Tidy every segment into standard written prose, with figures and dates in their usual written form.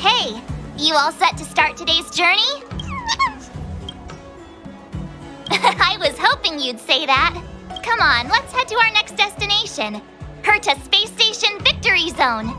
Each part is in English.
Hey, you all set to start today's journey? I was hoping you'd say that. Come on, let's head to our next destination. Herta Space Station Victory Zone.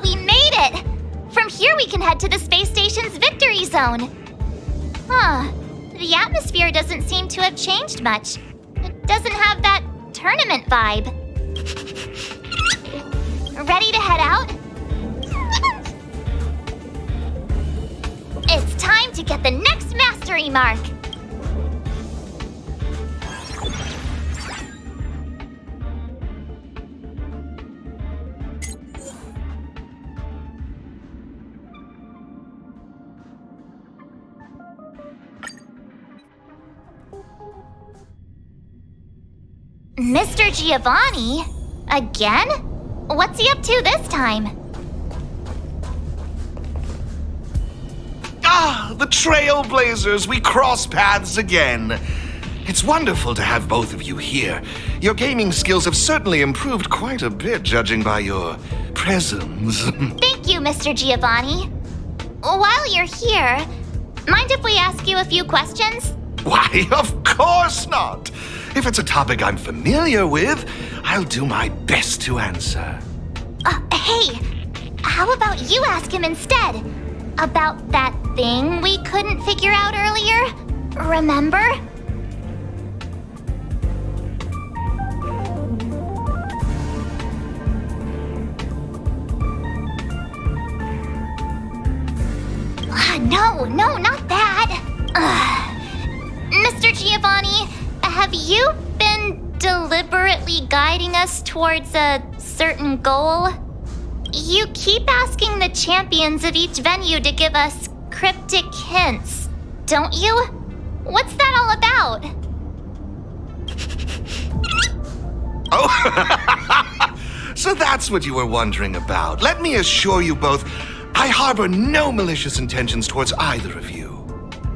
We made it! From here we can head to the space station's victory zone. Huh. The atmosphere doesn't seem to have changed much. It doesn't have that tournament vibe. Ready to head out? It's time to get the next mastery mark! Mr. Giovanni? Again? What's he up to this time? Ah, the Trailblazers! We cross paths again. It's wonderful to have both of you here. Your gaming skills have certainly improved quite a bit, judging by your presence. Thank you, Mr. Giovanni. While you're here, mind if we ask you a few questions? Why, of course not! If it's a topic I'm familiar with, I'll do my best to answer. Hey, how about you ask him instead? About that thing we couldn't figure out earlier? Remember? No, not that. Mr. Giovanni, have you been deliberately guiding us towards a certain goal? You keep asking the champions of each venue to give us cryptic hints, don't you? What's that all about? Oh, so that's what you were wondering about. Let me assure you both, I harbor no malicious intentions towards either of you.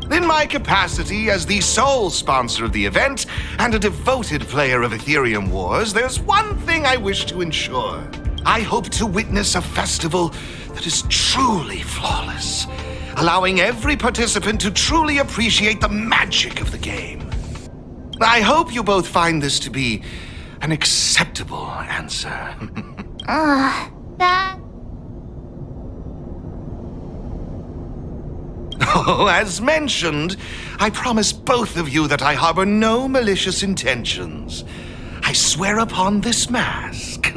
In my capacity as the sole sponsor of the event and a devoted player of Aetherium Wars, there's one thing I wish to ensure. I hope to witness a festival that is truly flawless, allowing every participant to truly appreciate the magic of the game. I hope you both find this to be an acceptable answer. That... Oh, as mentioned, I promise both of you that I harbor no malicious intentions. I swear upon this mask.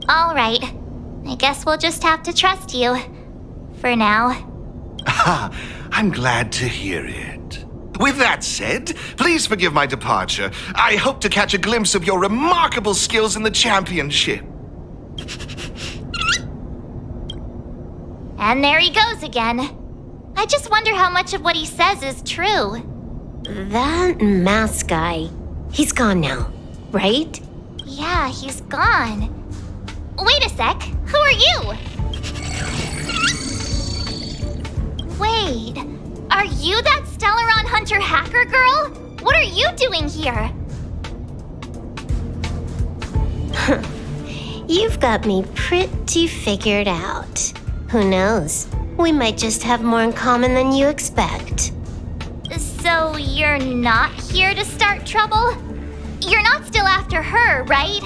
All right. I guess we'll just have to trust you. For now. I'm glad to hear it. With that said, please forgive my departure. I hope to catch a glimpse of your remarkable skills in the championship. And there he goes again. I just wonder how much of what he says is true. That mask guy, he's gone now, right? Yeah, he's gone. Wait a sec, who are you? Wait, are you that Stellaron Hunter hacker girl? What are you doing here? You've got me pretty figured out. Who knows? We might just have more in common than you expect. So you're not here to start trouble? You're not still after her, right?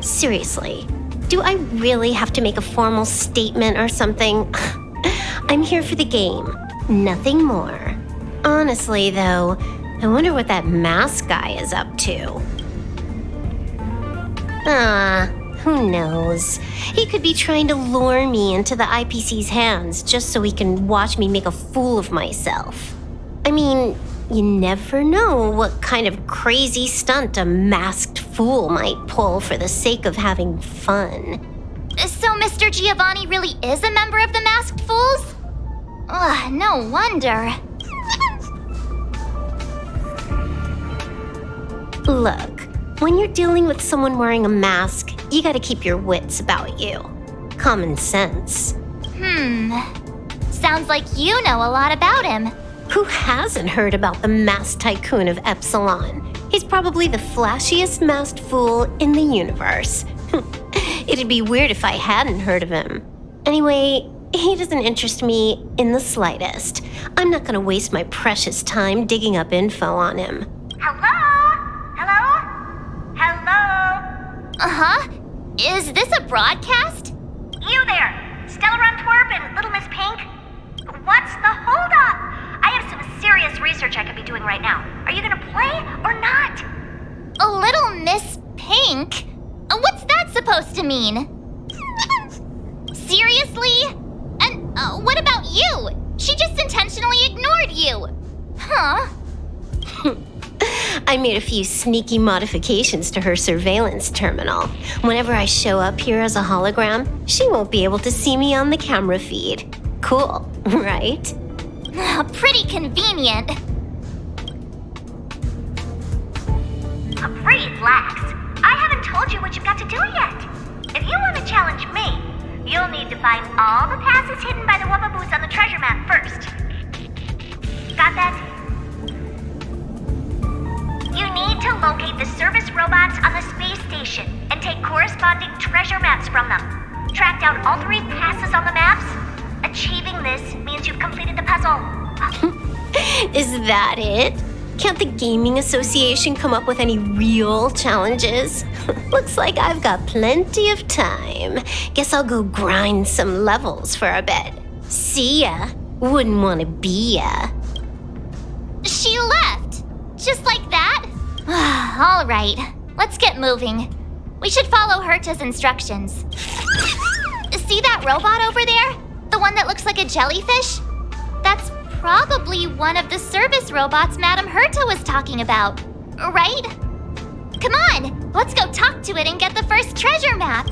Seriously, do I really have to make a formal statement or something? I'm here for the game, nothing more. Honestly, though, I wonder what that mask guy is up to. Who knows? He could be trying to lure me into the IPC's hands just so he can watch me make a fool of myself. I mean, you never know what kind of crazy stunt a masked fool might pull for the sake of having fun. So Mr. Giovanni really is a member of the Masked Fools? Ugh, no wonder. Look, when you're dealing with someone wearing a mask, you gotta keep your wits about you. Common sense. Sounds like you know a lot about him. Who hasn't heard about the masked tycoon of Epsilon? He's probably the flashiest masked fool in the universe. It'd be weird if I hadn't heard of him. Anyway, he doesn't interest me in the slightest. I'm not gonna waste my precious time digging up info on him. Hello? Hello? Hello? Uh-huh. Is this a broadcast? You there, Stella Twerp and Little Miss Pink? What's the holdup? I have some serious research I could be doing right now. Are you gonna play or not? A Little Miss Pink? What's that supposed to mean? Seriously? And what about you? She just intentionally ignored you. Huh? I made a few sneaky modifications to her surveillance terminal. Whenever I show up here as a hologram, she won't be able to see me on the camera feed. Cool, right? Pretty convenient. Relax. I haven't told you what you've got to do yet. If you want to challenge me, you'll need to find all the passes hidden by the Wubbaboos on the treasure map first. Got that? You need to locate the service robots on the space station and take corresponding treasure maps from them. Track down all 3 passes on the maps. Achieving this means you've completed the puzzle. Is that it? Can't the Gaming Association come up with any real challenges? Looks like I've got plenty of time. Guess I'll go grind some levels for a bit. See ya. Wouldn't want to be ya. She left. Just like that? All right, let's get moving. We should follow Herta's instructions. See that robot over there? The one that looks like a jellyfish? That's probably one of the service robots Madame Herta was talking about, right? Come on, let's go talk to it and get the first treasure map.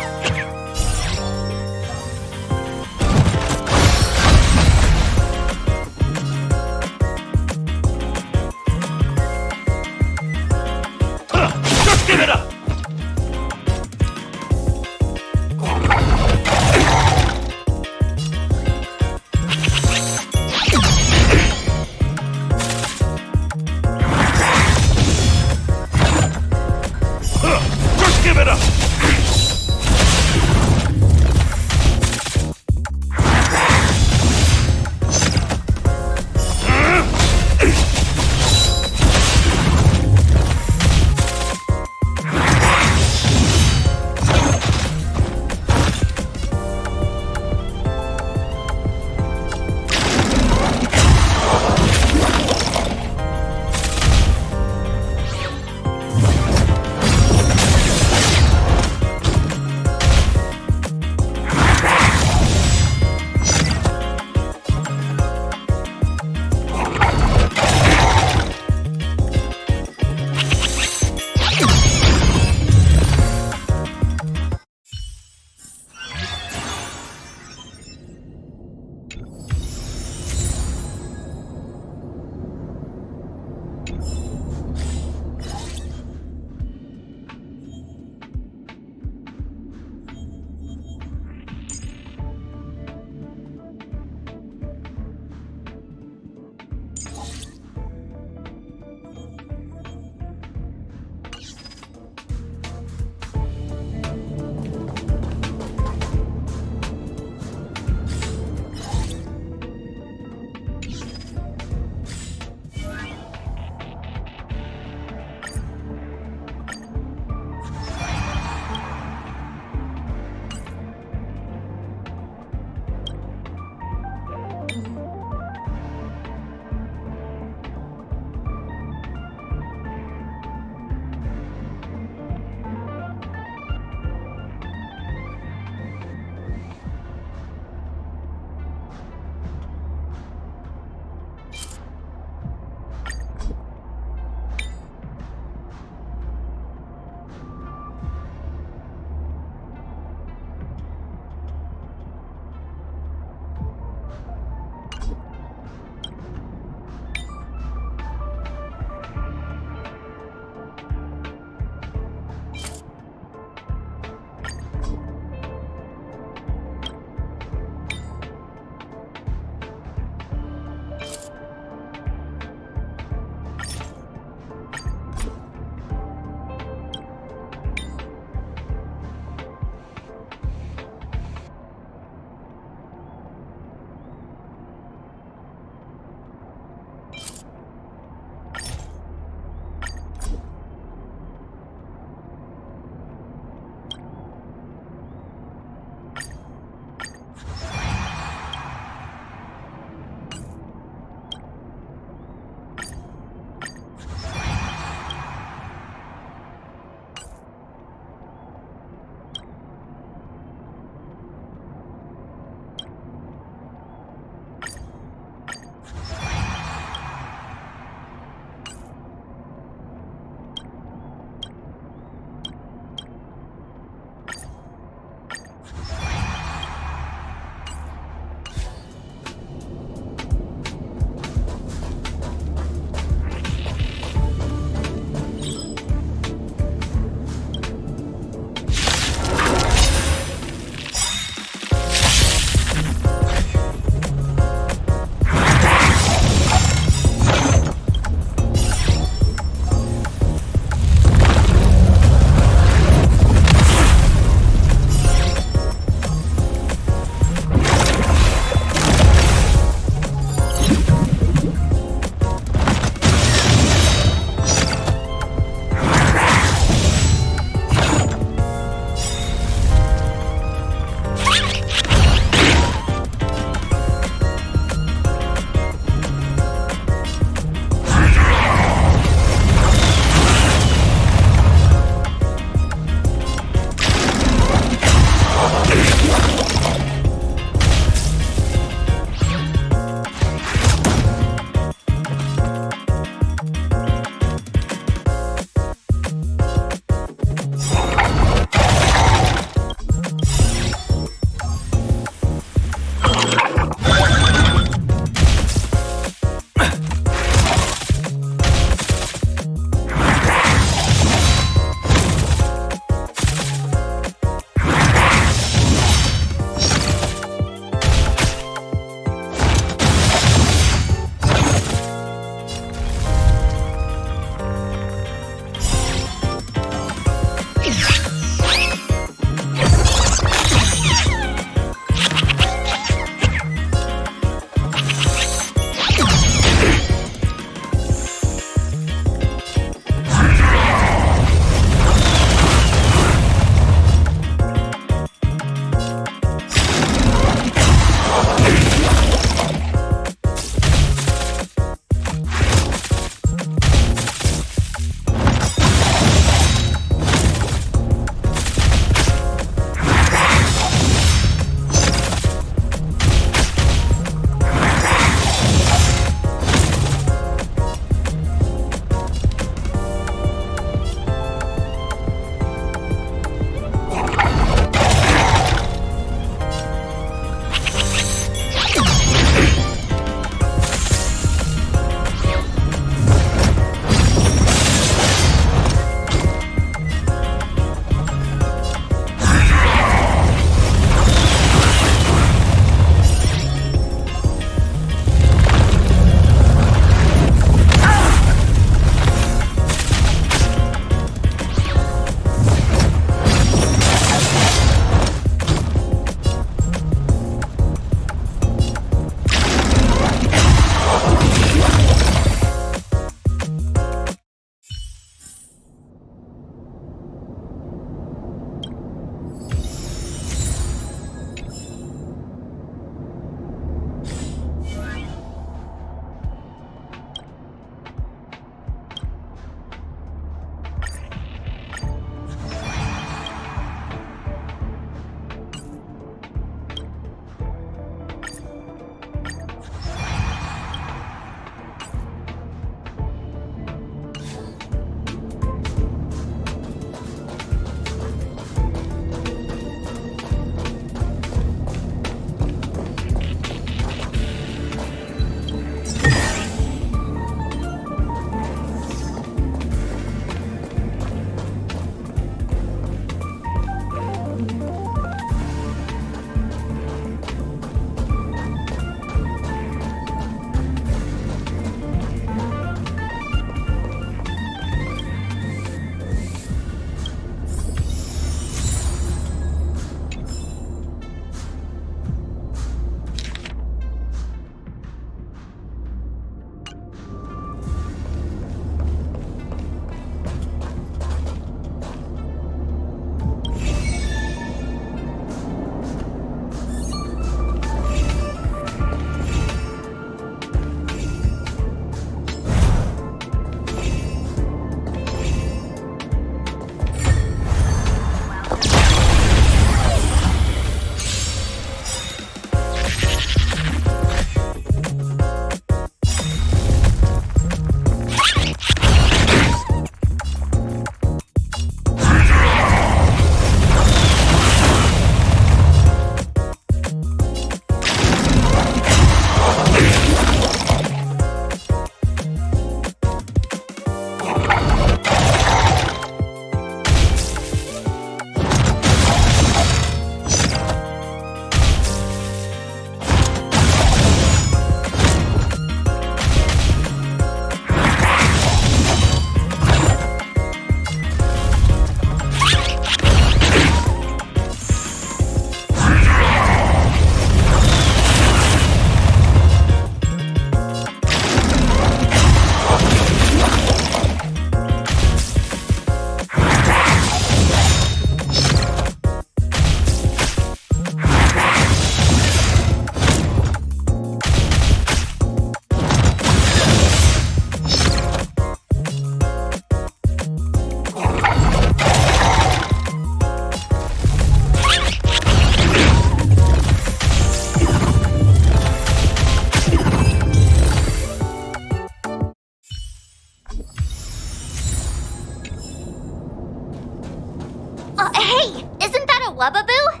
Hey, isn't that a Wubbaboo?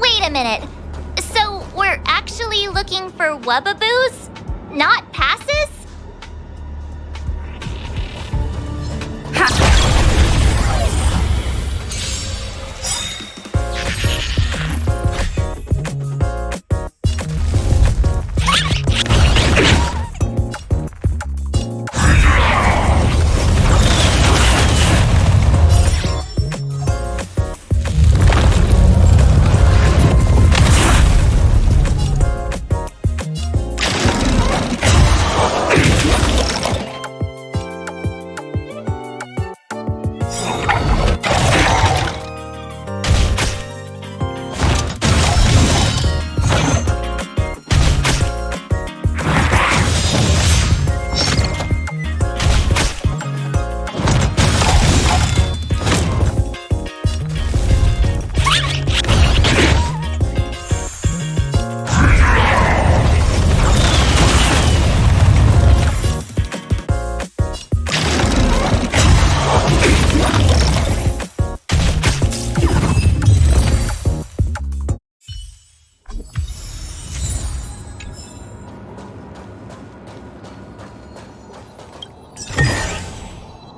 Wait a minute. So we're actually looking for Wubbaboos, not passes?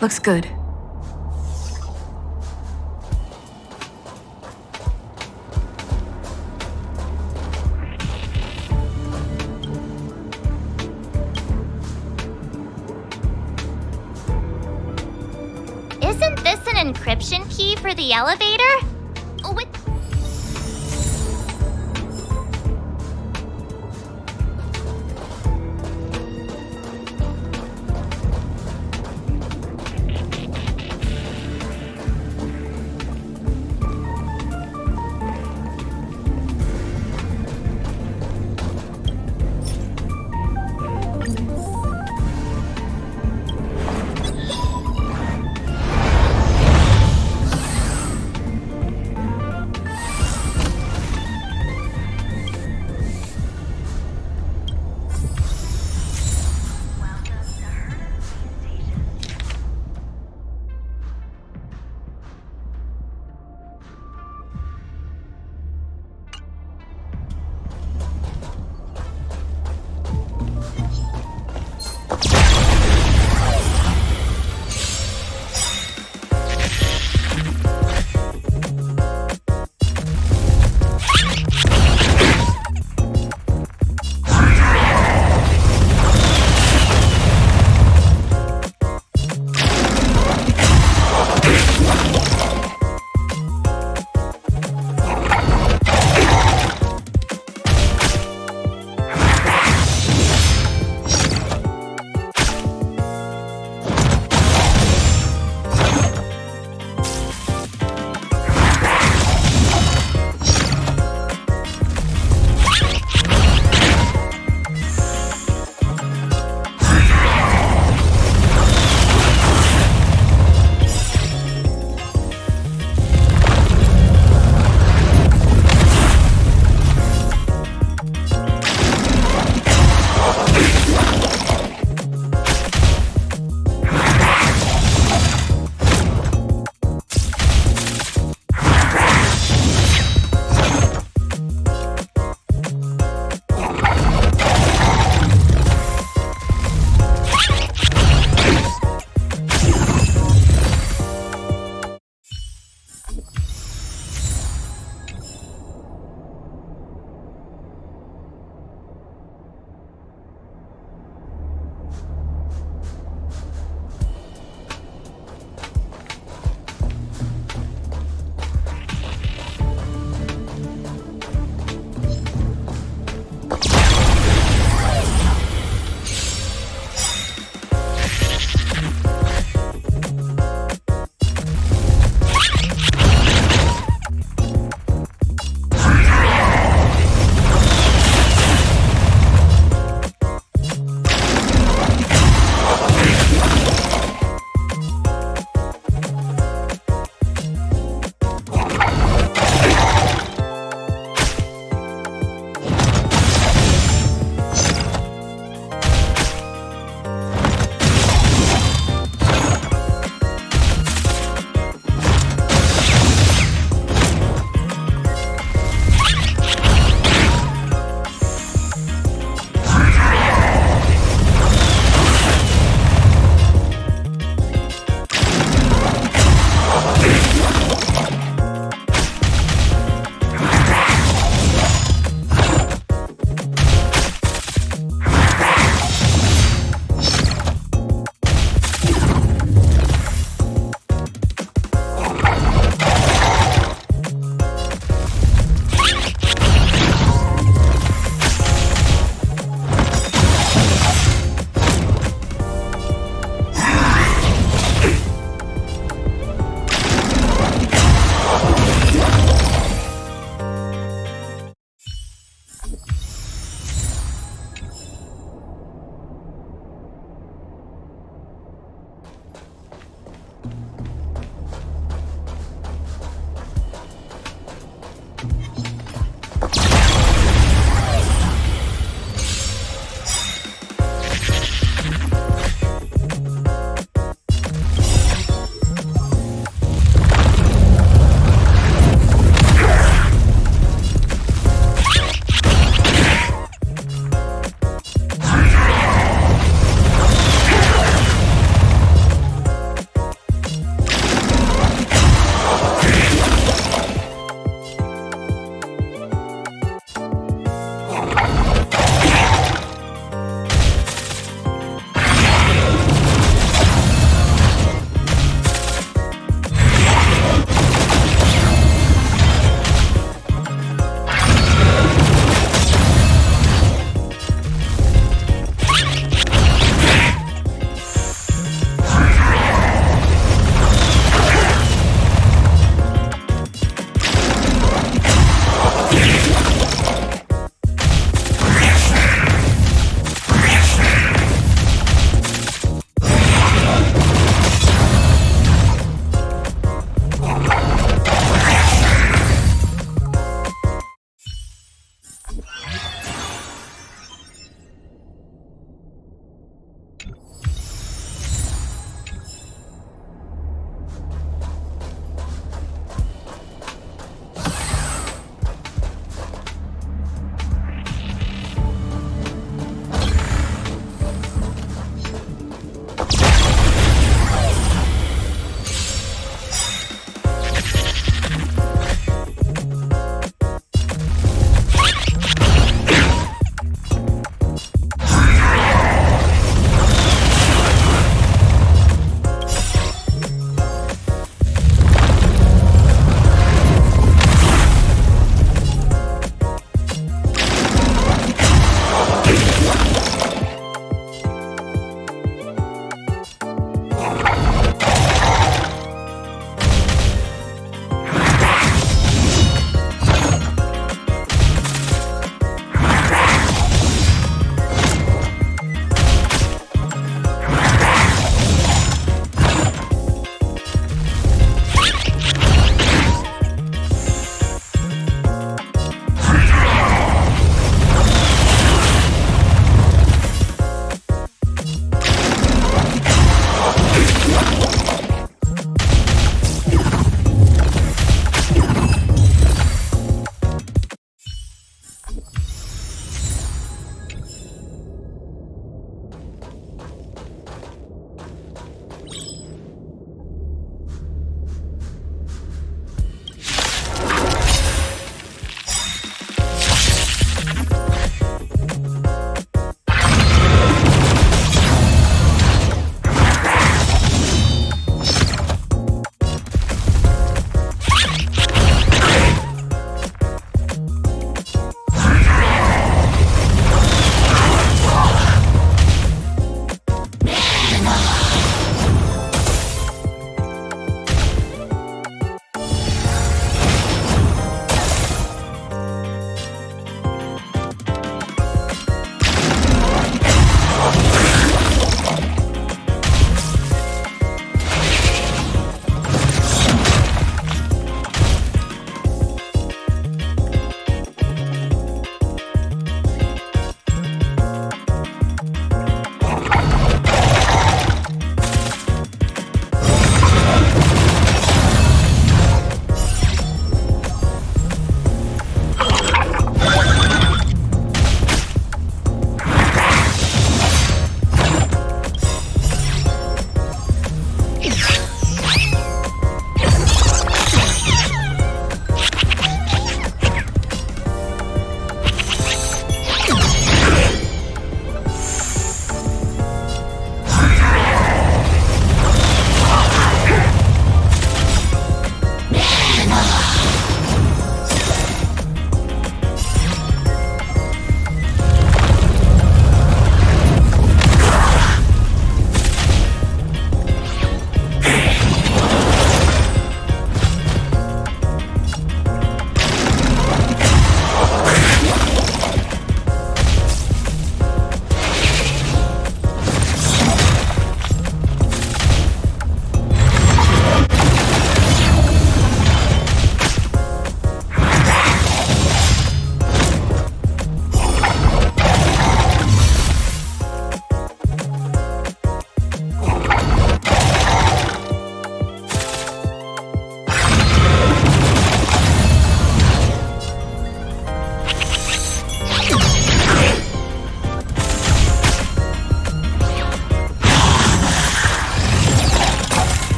Looks good. Isn't this an encryption key for the elevator? With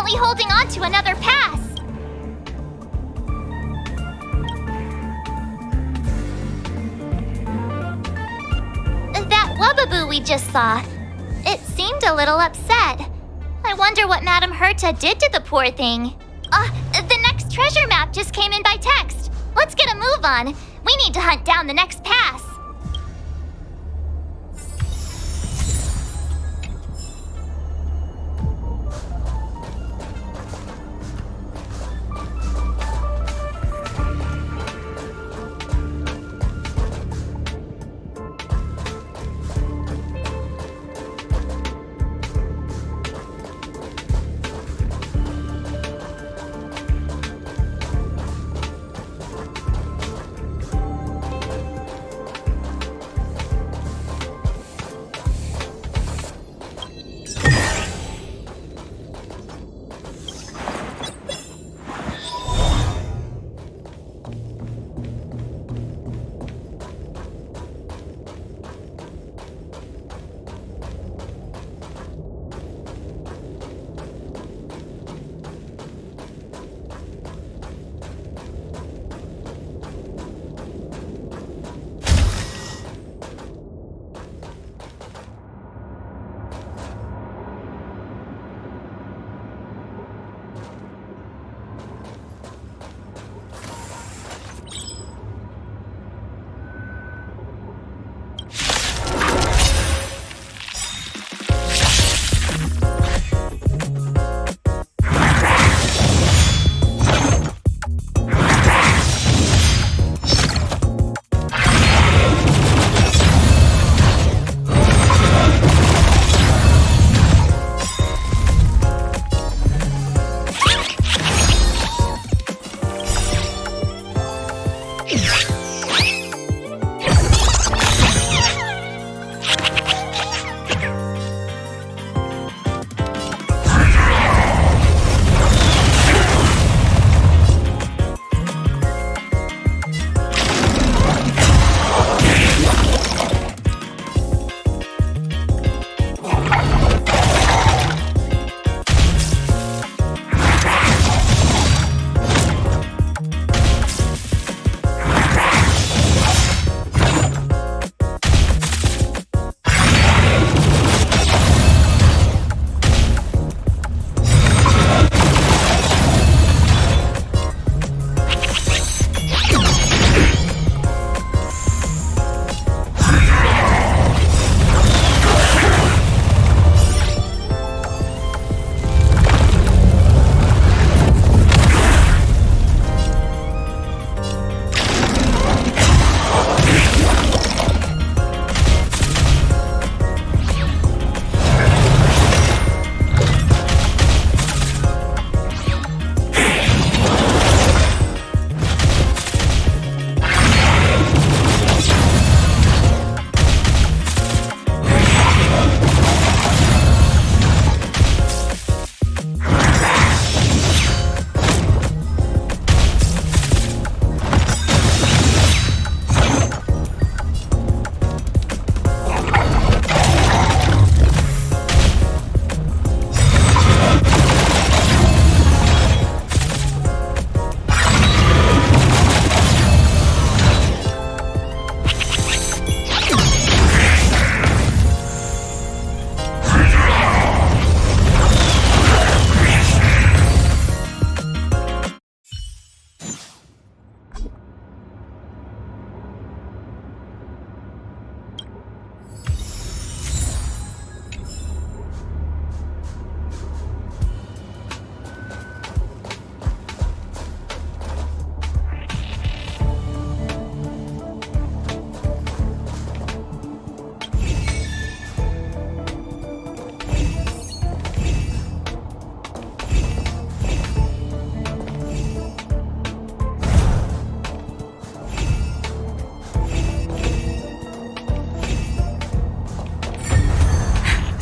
definitely holding on to another pass. That Wubbaboo we just saw, it seemed a little upset. I wonder what Madame Herta did to the poor thing. The next treasure map just came in by text. Let's get a move on. We need to hunt down the next pass.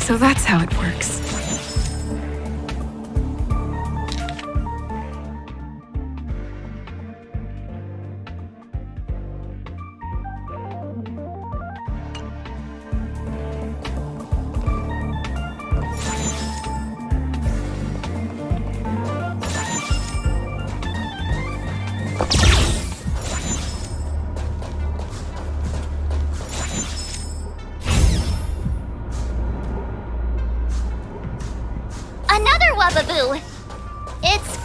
So that's how it works. Another Wubbaboo! It's...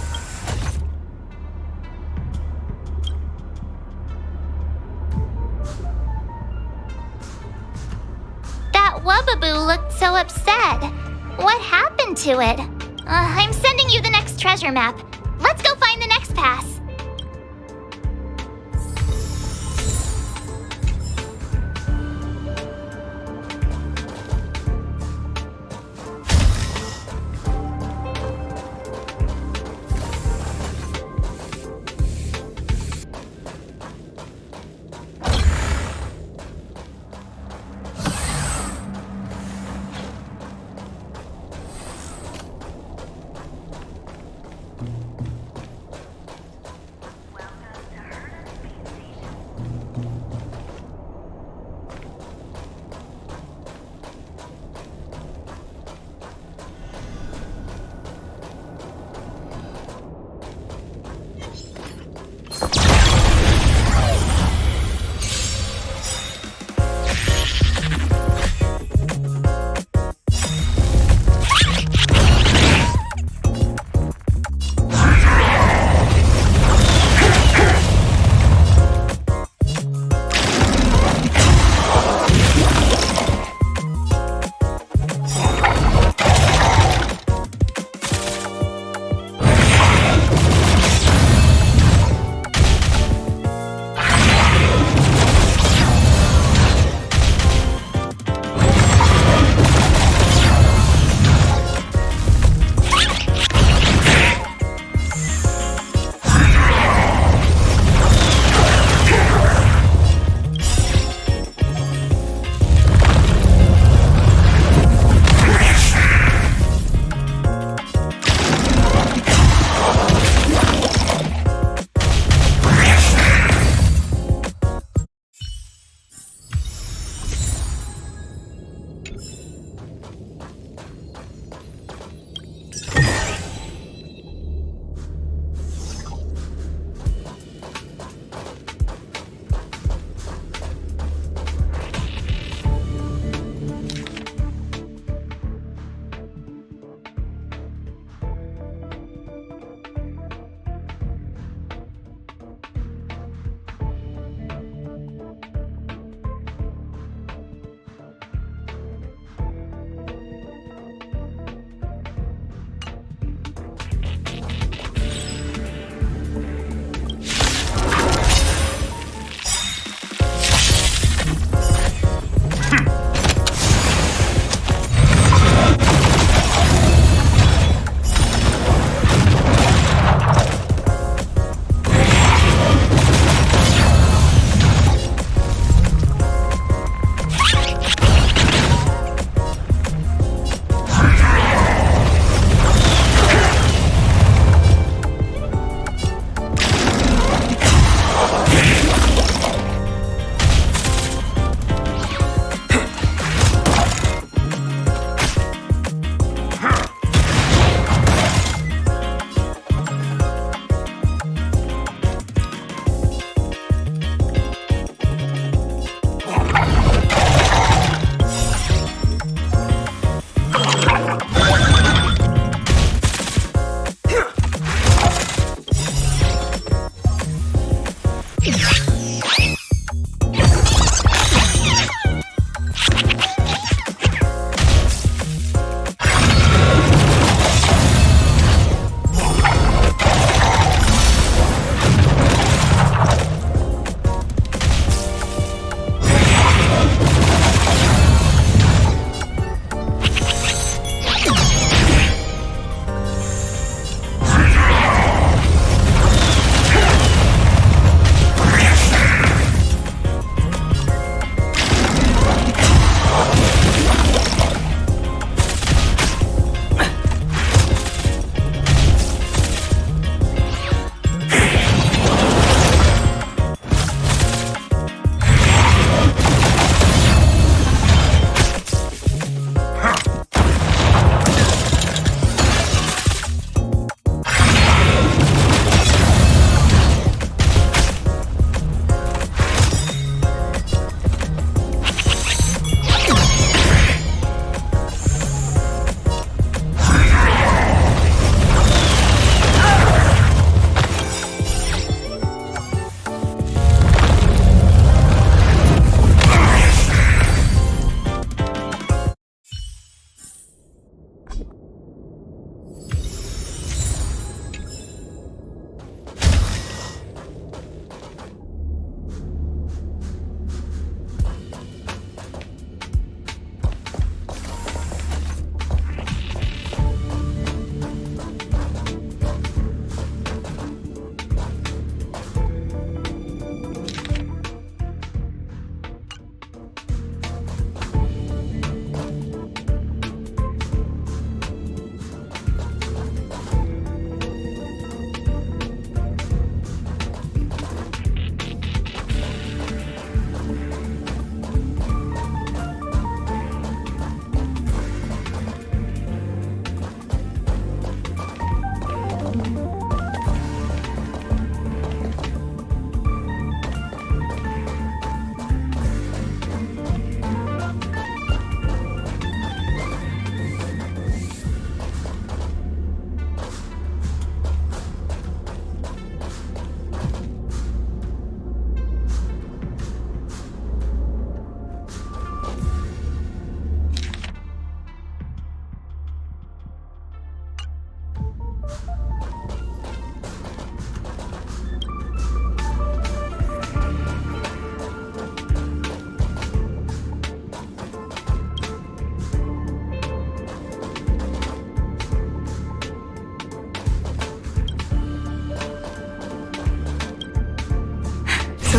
That Wubbaboo looked so upset. What happened to it? I'm sending you the next treasure map. Let's go find the next pass.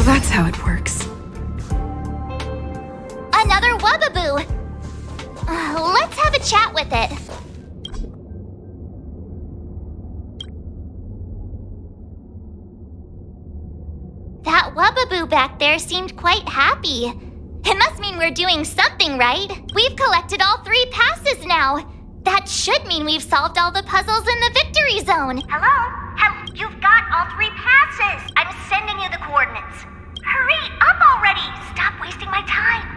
So that's how it works. Another Wubbaboo! Let's have a chat with it. That Wubbaboo back there seemed quite happy. It must mean we're doing something right. We've collected all 3 passes now. That should mean we've solved all the puzzles in the victory zone. Hello? You've got all 3 passes. I'm sending you the coordinates. Hurry up already! Stop wasting my time.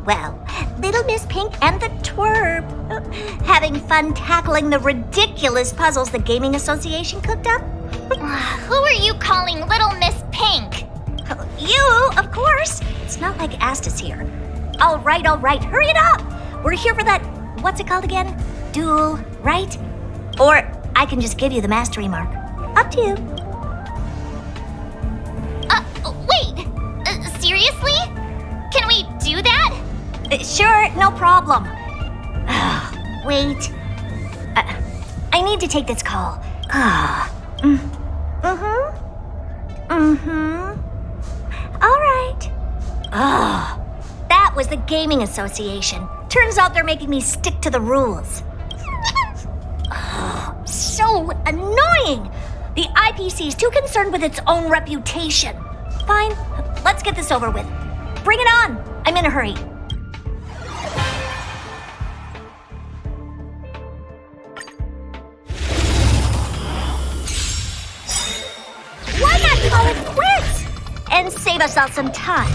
Well, Little Miss Pink and the Twerp. Having fun tackling the ridiculous puzzles the Gaming Association cooked up? Who are you calling Little Miss Pink? You, of course. It's not like Asta's here. All right, hurry it up. We're here for that, what's it called again? Duel, right? Or I can just give you the mastery mark. Up to you. Wait! Seriously? Can we do that? Sure, no problem. Wait. I need to take this call. All right. That was the Gaming Association. Turns out they're making me stick to the rules. So annoying! The IPC is too concerned with its own reputation. Fine, let's get this over with. Bring it on! I'm in a hurry. Why not call it quits? And save us all some time.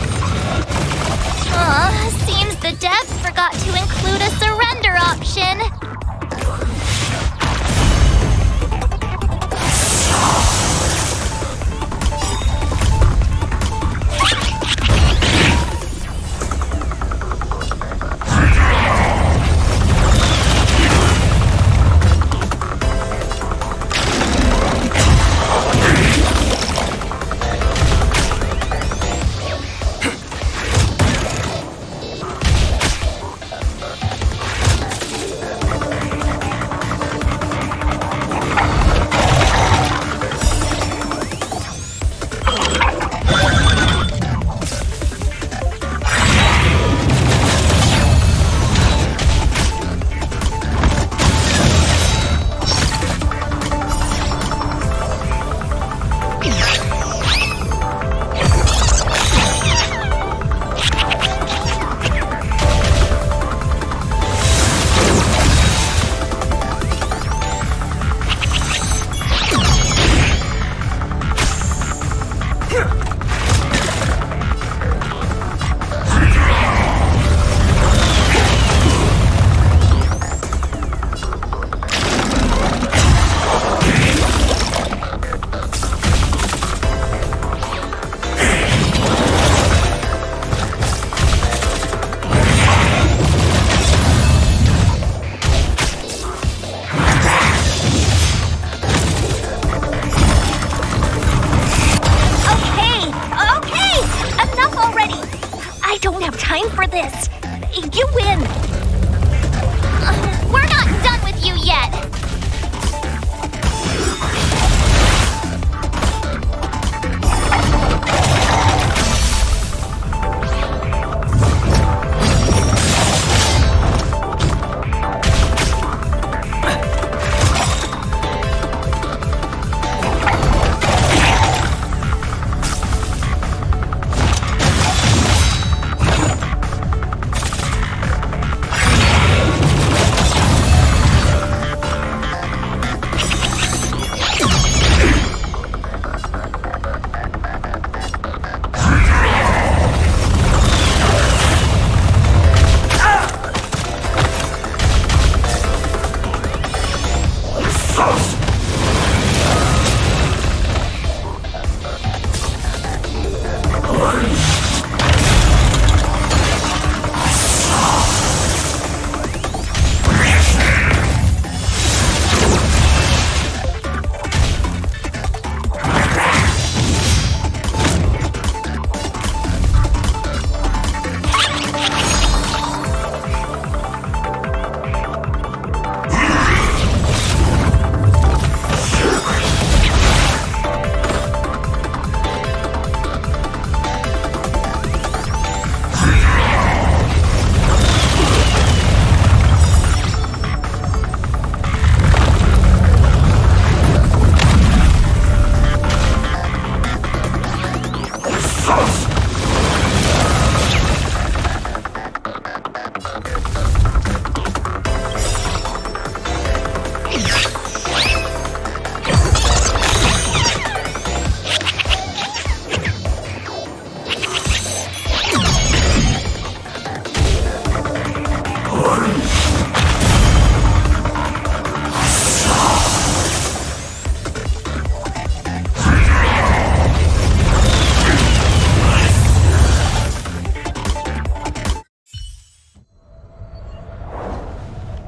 Seems the devs forgot to include a surrender option.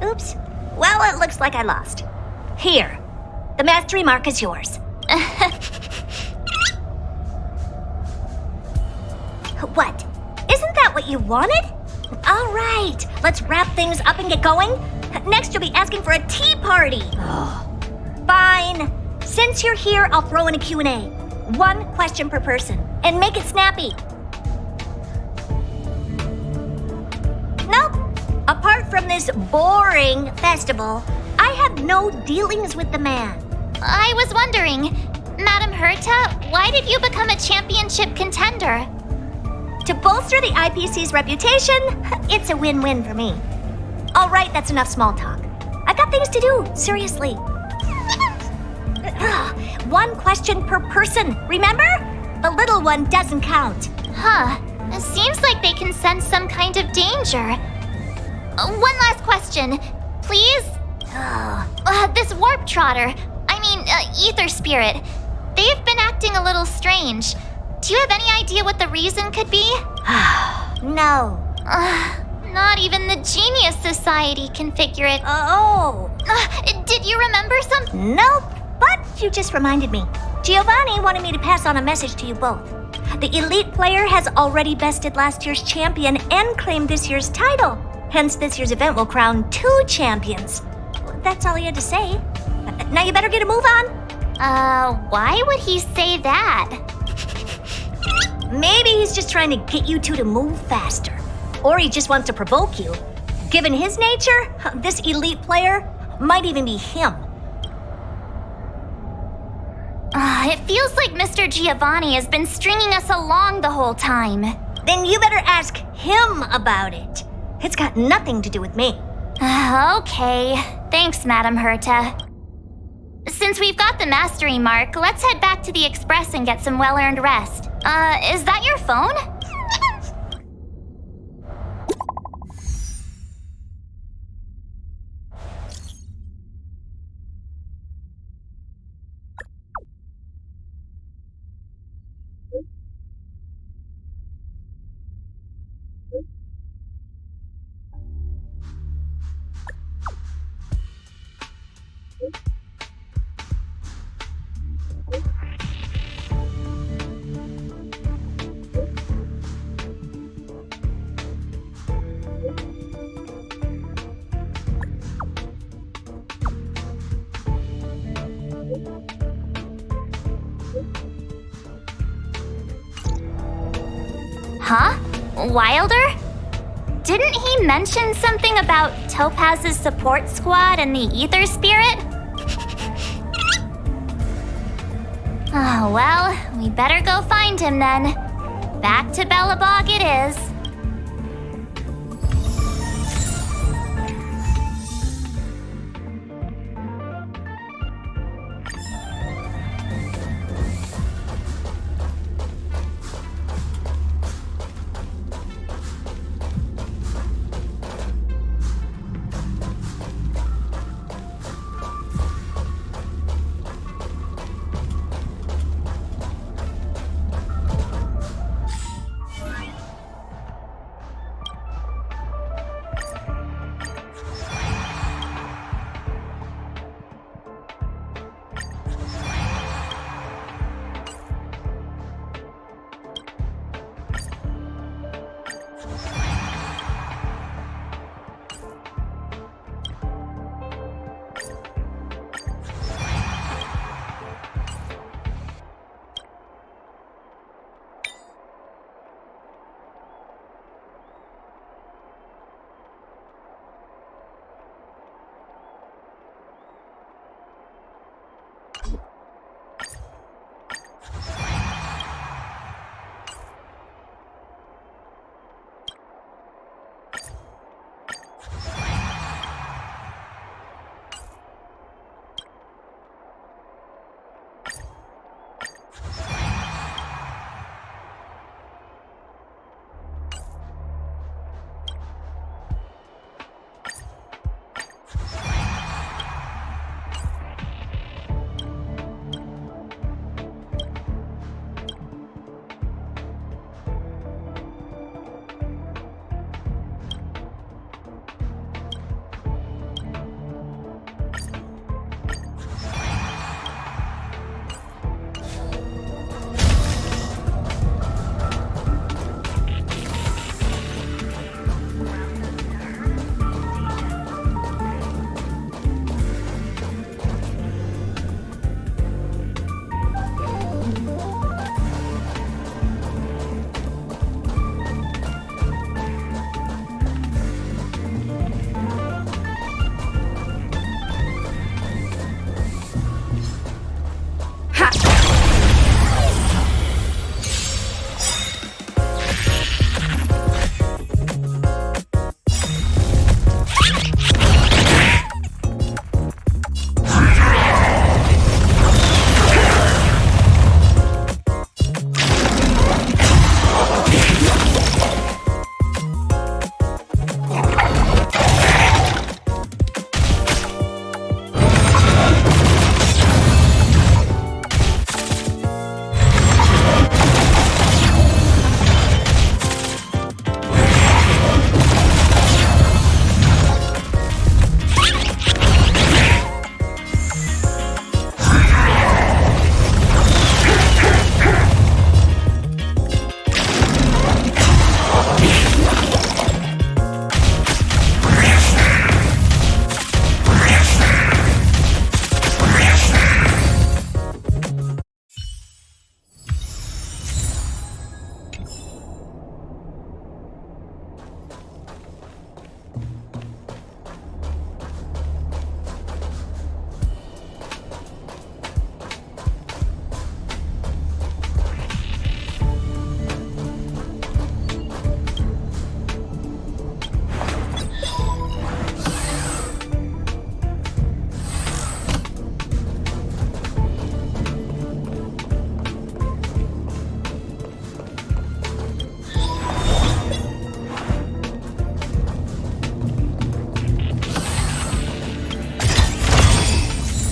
Oops. Well, it looks like I lost. Here. The mastery mark is yours. What? Isn't that what you wanted? All right. Let's wrap things up and get going. Next, you'll be asking for a tea party. Fine. Since you're here, I'll throw in a Q&A. 1 question per person. And make it snappy. Nope. Apart from this boring festival, I have no dealings with the man. I was wondering, Madam Herta, why did you become a championship contender? To bolster the IPC's reputation, it's a win-win for me. All right, that's enough small talk. I got things to do, seriously. 1 question per person, remember? The little one doesn't count. Huh. It seems like they can sense some kind of danger. One last question, please? This warp trotter, ether spirit, they've been acting a little strange. Do you have any idea what the reason could be? No. Not even the Genius Society can figure it. Oh. Did you remember something? Nope, but you just reminded me. Giovanni wanted me to pass on a message to you both. The elite player has already bested last year's champion and claimed this year's title. Hence, this year's event will crown 2 champions. That's all he had to say. Now you better get a move on. Why would he say that? Maybe he's just trying to get you two to move faster. Or he just wants to provoke you. Given his nature, this elite player might even be him. It feels like Mr. Giovanni has been stringing us along the whole time. Then you better ask him about it. It's got nothing to do with me. Okay. Thanks, Madam Herta. Since we've got the mastery mark, let's head back to the Express and get some well-earned rest. Is that your phone? Huh? Wilder? Didn't he mention something about Topaz's support squad and the ether spirit? Oh, well, we better go find him then. Back to Bellabog it is.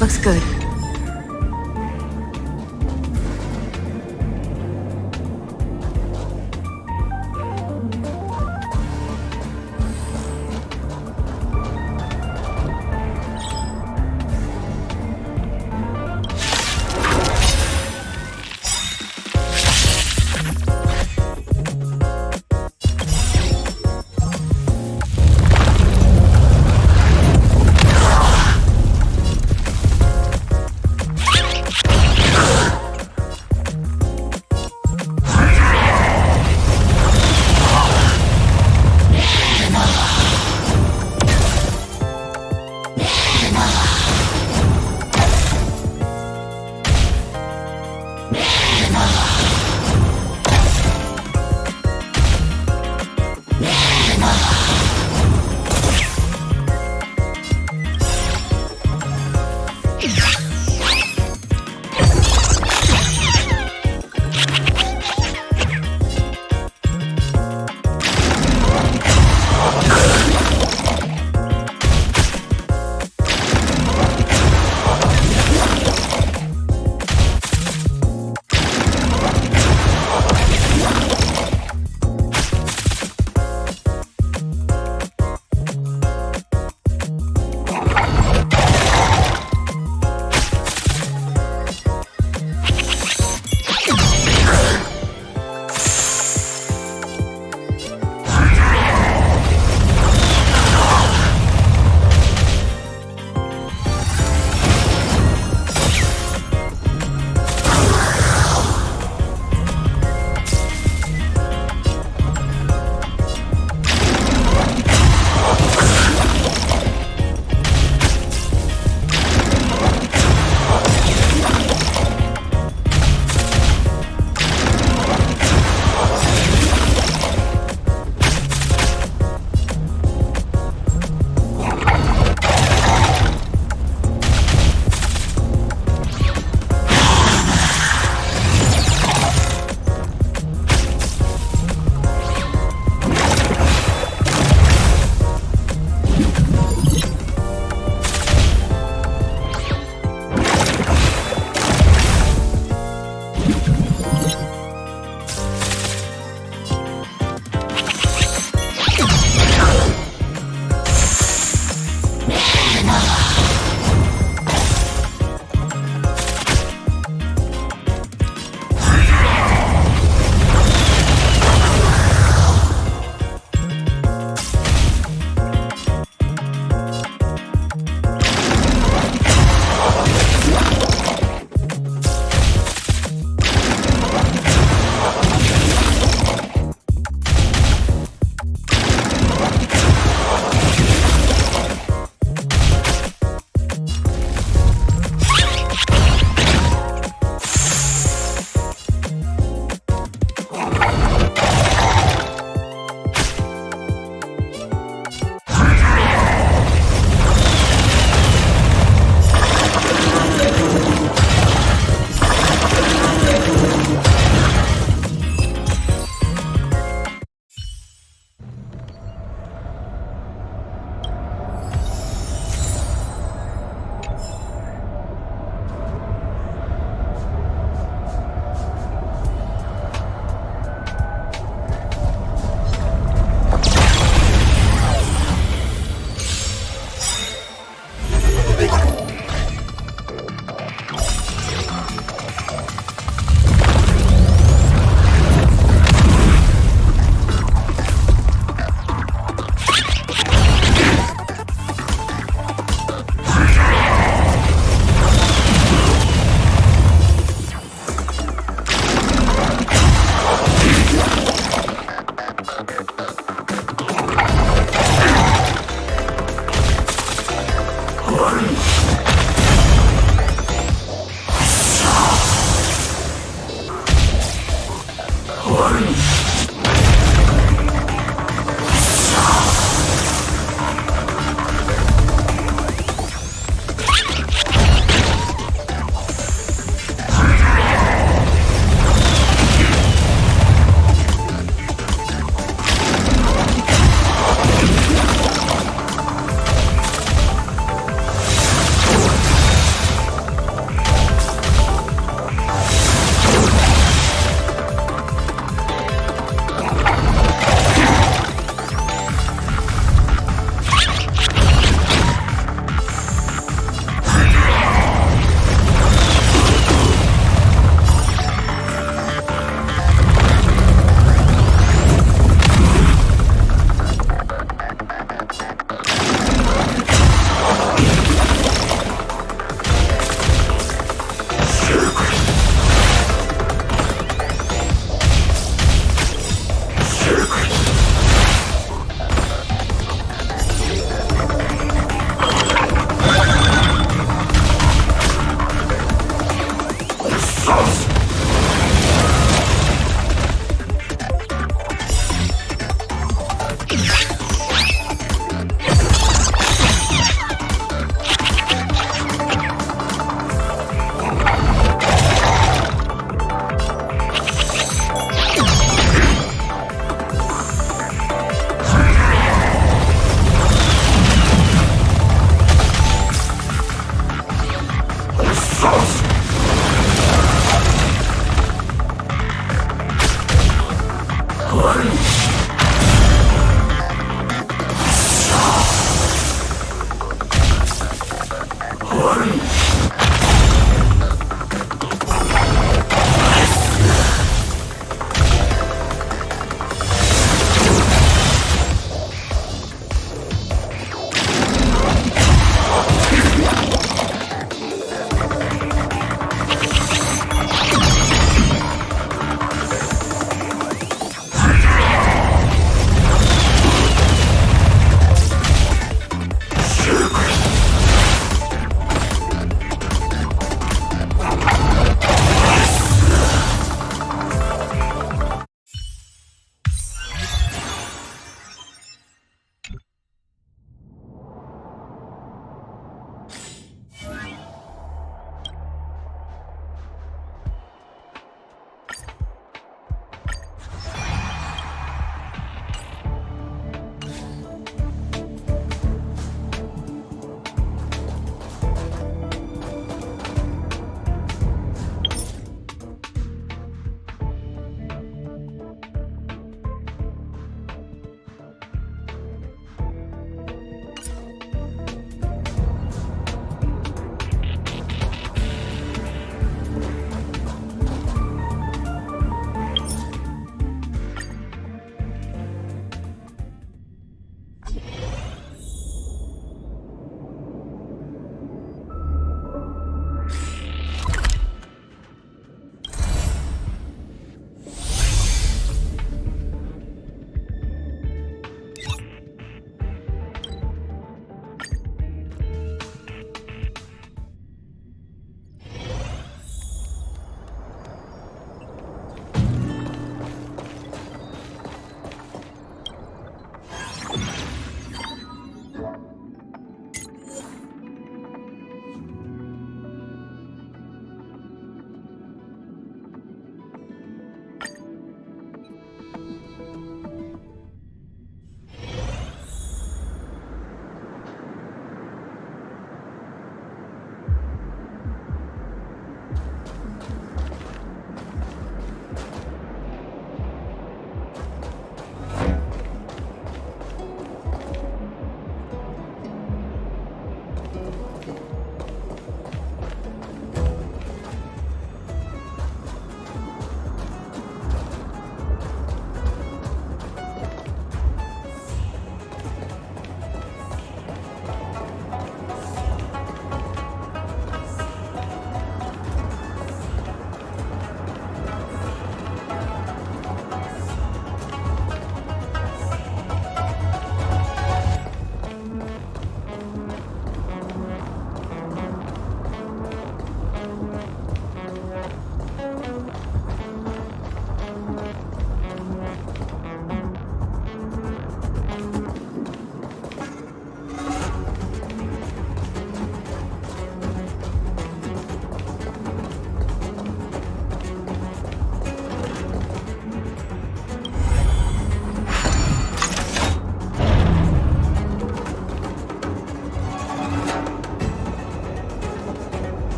Looks good.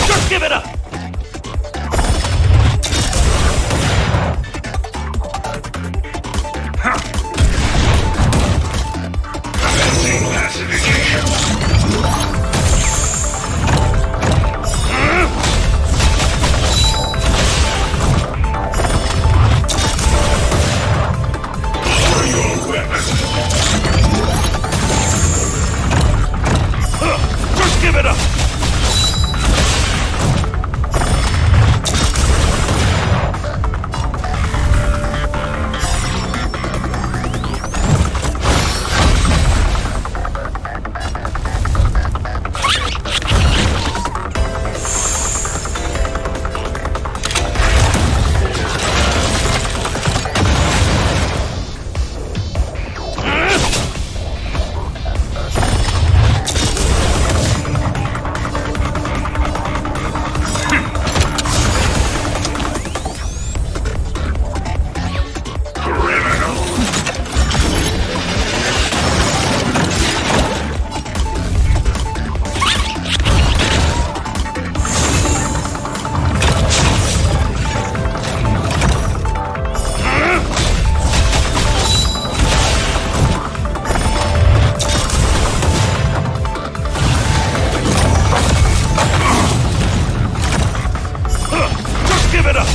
Just give it up! Just give it up! Just give it up!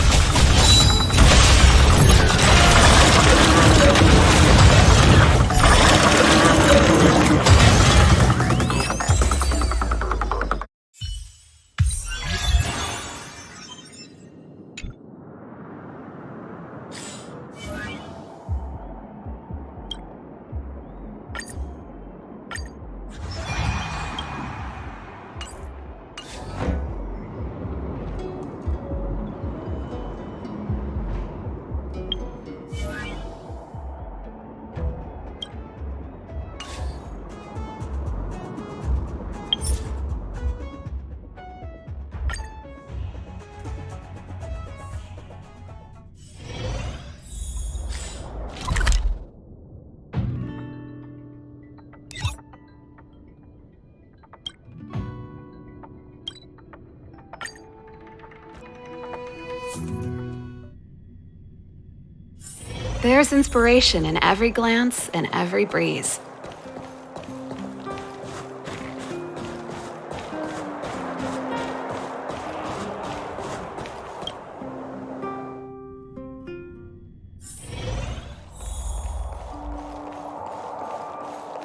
There's inspiration in every glance and every breeze.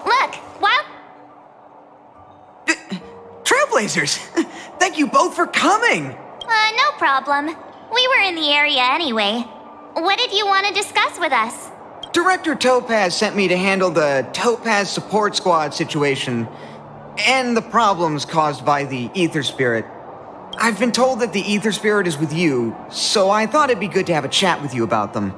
Look, wow. Trailblazers! Thank you both for coming! No problem. We were in the area anyway. What did you want to discuss with us? Director Topaz sent me to handle the Topaz Support Squad situation and the problems caused by the Ether Spirit. I've been told that the Ether Spirit is with you, so I thought it'd be good to have a chat with you about them.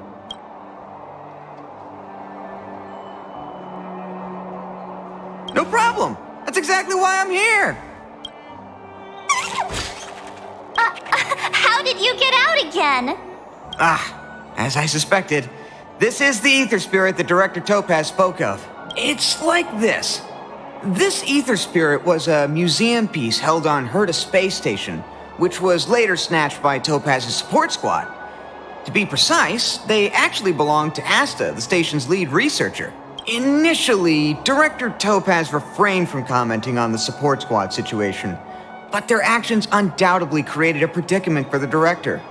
No problem! That's exactly why I'm here! How did you get out again? As I suspected, this is the Ether Spirit that Director Topaz spoke of. It's like this. This Ether Spirit was a museum piece held on Herta Space Station, which was later snatched by Topaz's support squad. To be precise, they actually belonged to Asta, the station's lead researcher. Initially, Director Topaz refrained from commenting on the support squad situation, but their actions undoubtedly created a predicament for the director.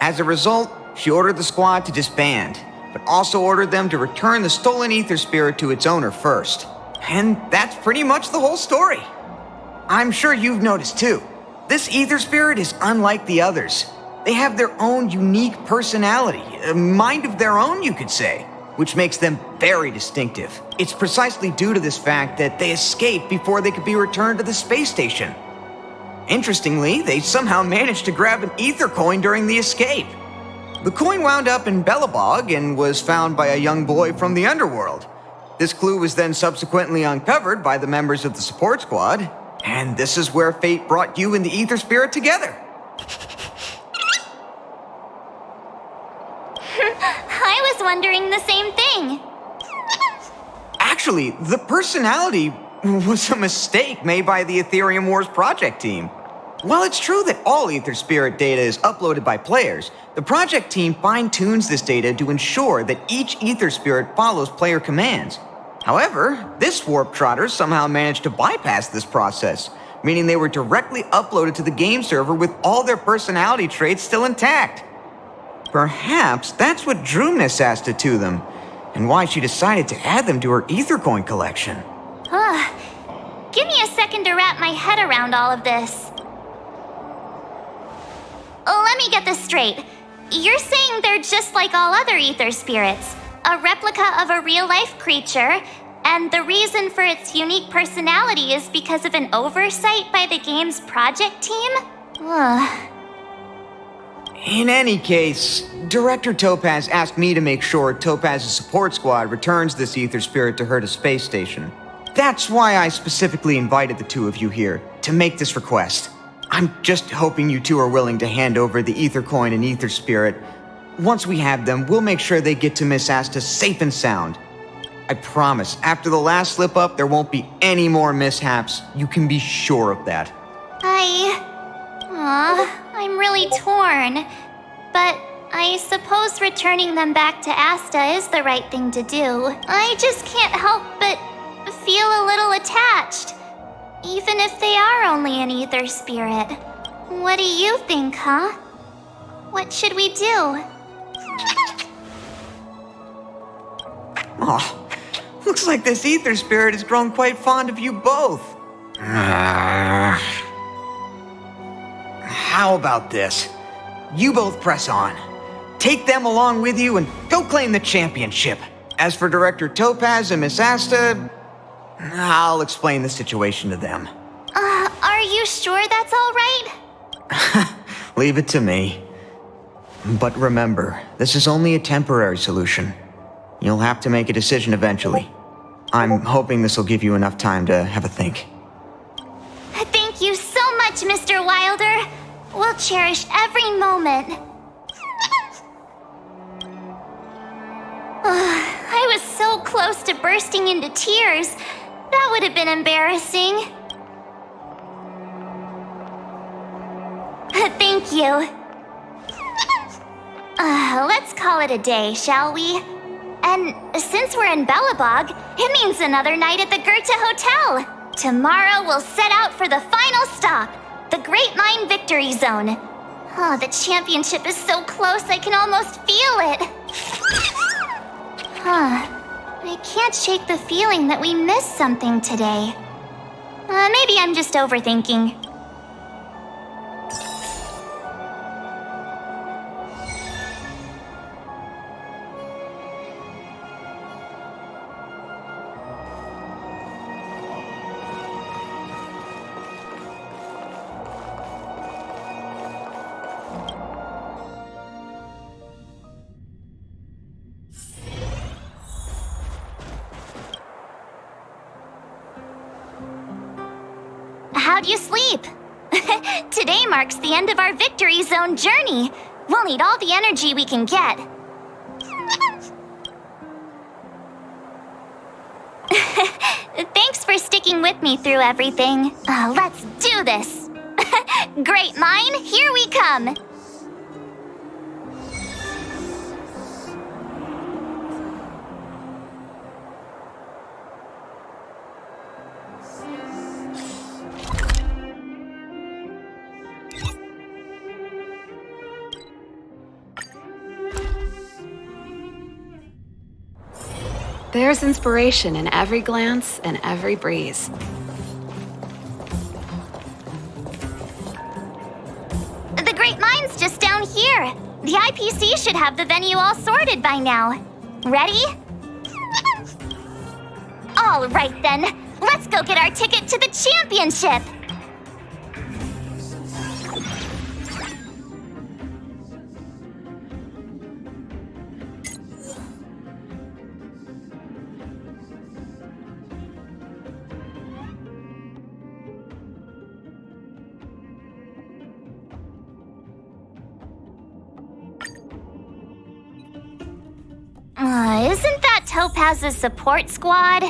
As a result, She ordered the squad to disband, but also ordered them to return the stolen ether spirit to its owner first. And that's pretty much the whole story. I'm sure you've noticed too. This ether spirit is unlike the others. They have their own unique personality, a mind of their own, you could say, which makes them very distinctive. It's precisely due to this fact that they escaped before they could be returned to the space station. Interestingly, they somehow managed to grab an ether coin during the escape. The coin wound up in Belobog and was found by a young boy from the underworld. This clue was then subsequently uncovered by the members of the support squad, and this is where fate brought you and the ether spirit together. I was wondering the same thing. Actually, the personality was a mistake made by the Aetherium Wars project team. While it's true that all ether spirit data is uploaded by players, the project team fine-tunes this data to ensure that each ether spirit follows player commands. However, this Warp Trotter somehow managed to bypass this process, meaning they were directly uploaded to the game server with all their personality traits still intact. Perhaps that's what drew Miss Asta to them, and why she decided to add them to her ether coin collection. Give me a second to wrap my head around all of this. Let me get this straight. You're saying they're just like all other ether spirits, a replica of a real-life creature, and the reason for its unique personality is because of an oversight by the game's project team? In any case, Director Topaz asked me to make sure Topaz's support squad returns this ether spirit to her to space station. That's why I specifically invited the two of you here, to make this request. I'm just hoping you two are willing to hand over the ether coin and ether spirit. Once we have them, we'll make sure they get to Miss Asta safe and sound. I promise, after the last slip-up, there won't be any more mishaps. You can be sure of that. I'm really torn. But I suppose returning them back to Asta is the right thing to do. I just can't help but feel a little attached, even if they are only an ether spirit. What do you think, huh? What should we do? Oh, looks like this ether spirit has grown quite fond of you both. How about this? You both press on. Take them along with you and go claim the championship. As for Director Topaz and Miss Asta, I'll explain the situation to them. Are you sure that's all right? Leave it to me. But remember, this is only a temporary solution. You'll have to make a decision eventually. I'm hoping this will give you enough time to have a think. Thank you so much, Mr. Wilder. We'll cherish every moment. I was so close to bursting into tears. That would have been embarrassing. Thank you. Let's call it a day, shall we? And since we're in Belobog, it means another night at the Goethe Hotel. Tomorrow we'll set out for the final stop, the Great Mine Victory Zone. Oh, the championship is so close I can almost feel it. I can't shake the feeling that we missed something today. Maybe I'm just overthinking. How'd you sleep? Today marks the end of our Victory Zone journey. We'll need all the energy we can get. Thanks for sticking with me through everything. Let's do this. Great Mine, here we come. There's inspiration in every glance and every breeze. The Great Mind's just down here. The IPC should have the venue all sorted by now. Ready? All right then, let's go get our ticket to the championship. Isn't that Topaz's support squad?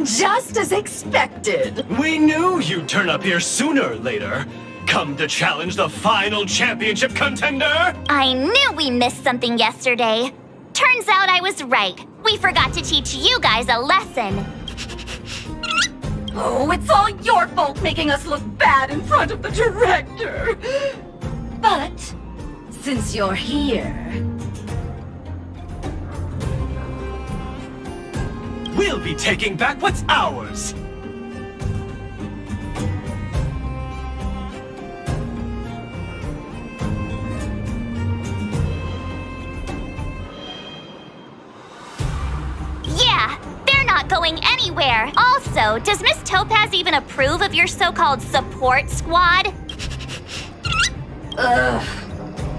Just as expected. We knew you'd turn up here sooner or later. Come to challenge the final championship contender? I knew we missed something yesterday. Turns out I was right. We forgot to teach you guys a lesson. Oh, it's all your fault making us look bad in front of the director. But since you're here, We'll be taking back what's ours! Yeah, they're not going anywhere. Also, does Miss Topaz even approve of your so-called support squad?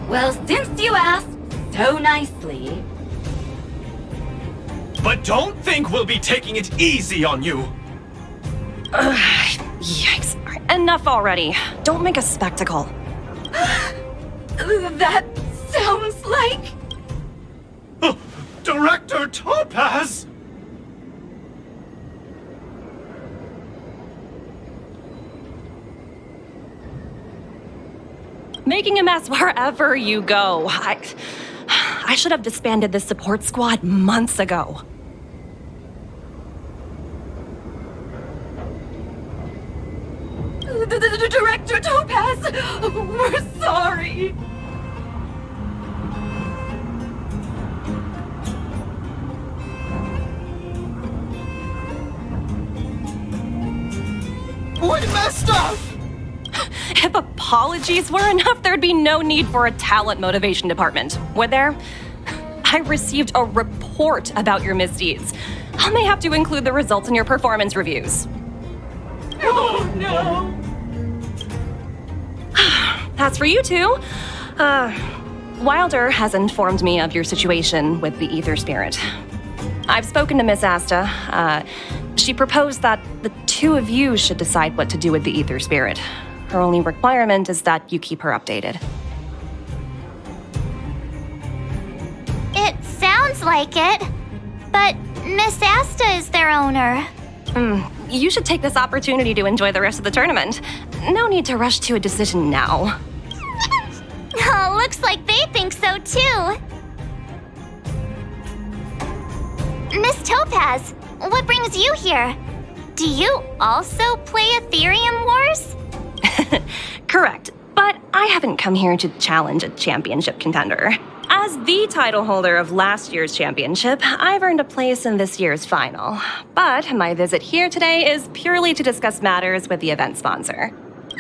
well, since you asked so nicely, But don't think we'll be taking it easy on you! Yikes. Enough already. Don't make a spectacle. that sounds like... Director Topaz! Making a mess wherever you go. I should have disbanded this support squad months ago. Director Topaz, we're sorry. We messed up! If apologies were enough, there'd be no need for a talent motivation department, would there? I received a report about your misdeeds. I may have to include the results in your performance reviews. Oh no! As for you two, Wilder has informed me of your situation with the Ether Spirit. I've spoken to Miss Asta. She proposed that the two of you should decide what to do with the Ether Spirit. Her only requirement is that you keep her updated. It sounds like it. But Miss Asta is their owner. You should take this opportunity to enjoy the rest of the tournament. No need to rush to a decision now. Oh, looks like they think so too. Miss Topaz, what brings you here? Do you also play Aetherium Wars? Correct, but I haven't come here to challenge a championship contender. As the title holder of last year's championship, I've earned a place in this year's final. But my visit here today is purely to discuss matters with the event sponsor.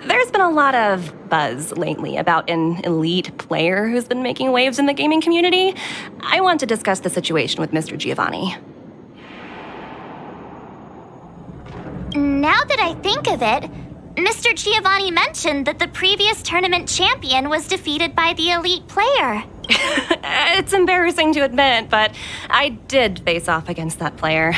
There's been a lot of buzz lately about an elite player who's been making waves in the gaming community. I want to discuss the situation with Mr. Giovanni. Now that I think of it, Mr. Giovanni mentioned that the previous tournament champion was defeated by the elite player. It's embarrassing to admit, but I did face off against that player.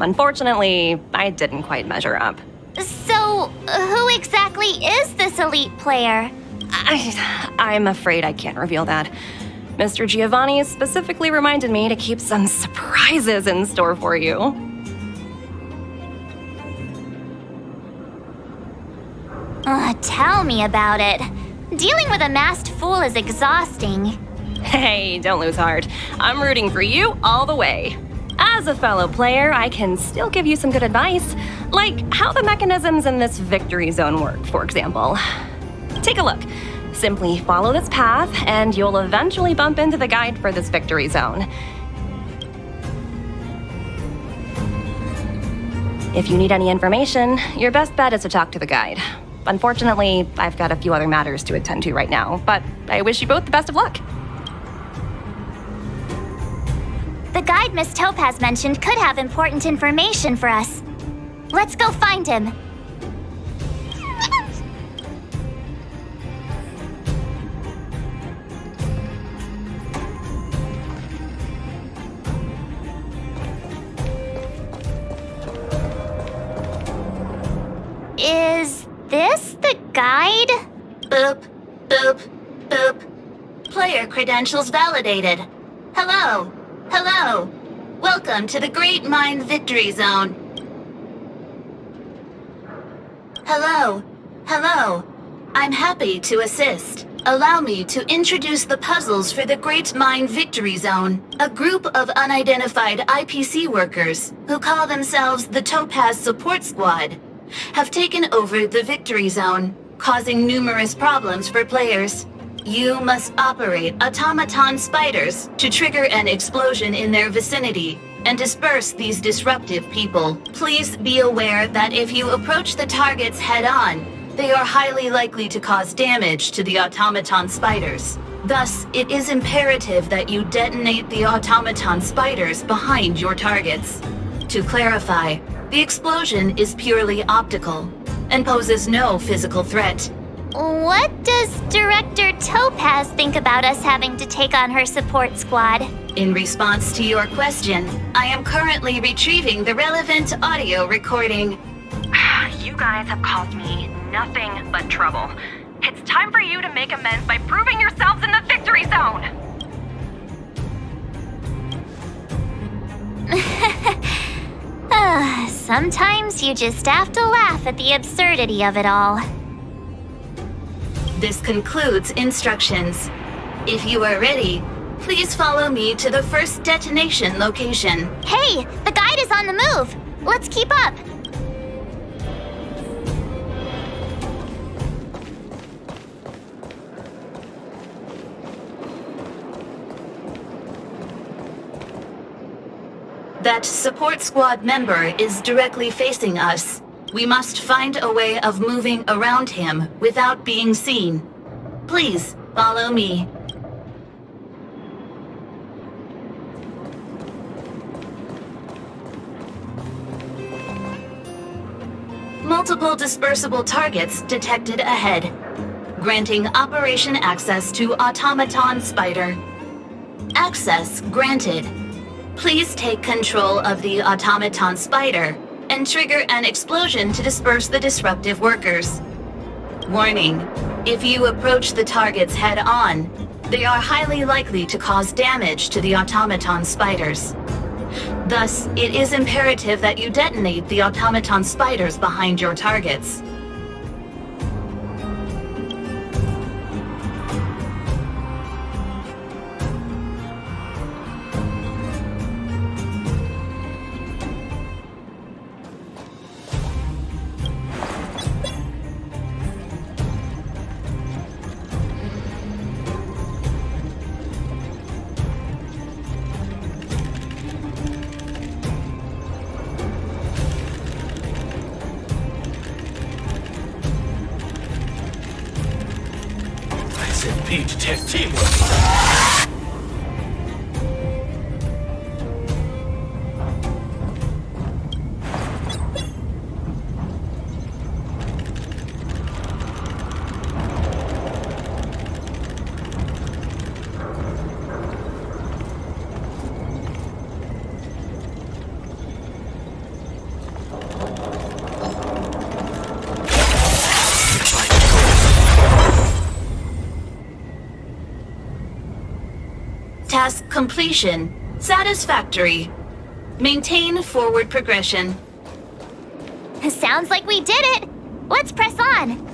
Unfortunately, I didn't quite measure up. So, who exactly is this elite player? I'm afraid I can't reveal that. Mr. Giovanni specifically reminded me to keep some surprises in store for you. Tell me about it. Dealing with a masked fool is exhausting. Hey, don't lose heart. I'm rooting for you all the way. As a fellow player, I can still give you some good advice, like how the mechanisms in this victory zone work, for example. Take a look. Simply follow this path, and you'll eventually bump into the guide for this victory zone. If you need any information, your best bet is to talk to the guide. Unfortunately, I've got a few other matters to attend to right now, but I wish you both the best of luck. The guide Miss Topaz mentioned could have important information for us. Let's go find him. Is this the guide? Boop, boop, boop. Player credentials validated. Hello, hello. Welcome to the Great Mind Victory Zone. Hello, hello. I'm happy to assist. Allow me to introduce the puzzles for the Great Mind Victory Zone, a group of unidentified IPC workers who call themselves the Topaz Support Squad, have taken over the Victory Zone, causing numerous problems for players. You must operate automaton spiders to trigger an explosion in their vicinity and disperse these disruptive people. Please be aware that if you approach the targets head-on, they are highly likely to cause damage to the automaton spiders. Thus, it is imperative that you detonate the automaton spiders behind your targets. To clarify, the explosion is purely optical and poses no physical threat. What does Director Topaz think about us having to take on her support squad? In response to your question, I am currently retrieving the relevant audio recording. You guys have caused me nothing but trouble. It's time for you to make amends by proving yourselves in the victory zone! Sometimes you just have to laugh at the absurdity of it all. This concludes instructions. If you are ready, please follow me to the first detonation location. Hey, the guide is on the move! Let's keep up! That support squad member is directly facing us. We must find a way of moving around him without being seen. Please follow me. Multiple dispersible targets detected ahead, granting operation access to Automaton Spider. Access granted. Please take control of the Automaton Spider and trigger an explosion to disperse the disruptive workers. Warning, if you approach the targets head-on, they are highly likely to cause damage to the Automaton Spiders. Thus, it is imperative that you detonate the Automaton Spiders behind your targets. Pete test teamwork. Task completion. Satisfactory. Maintain forward progression. Sounds like we did it! Let's press on!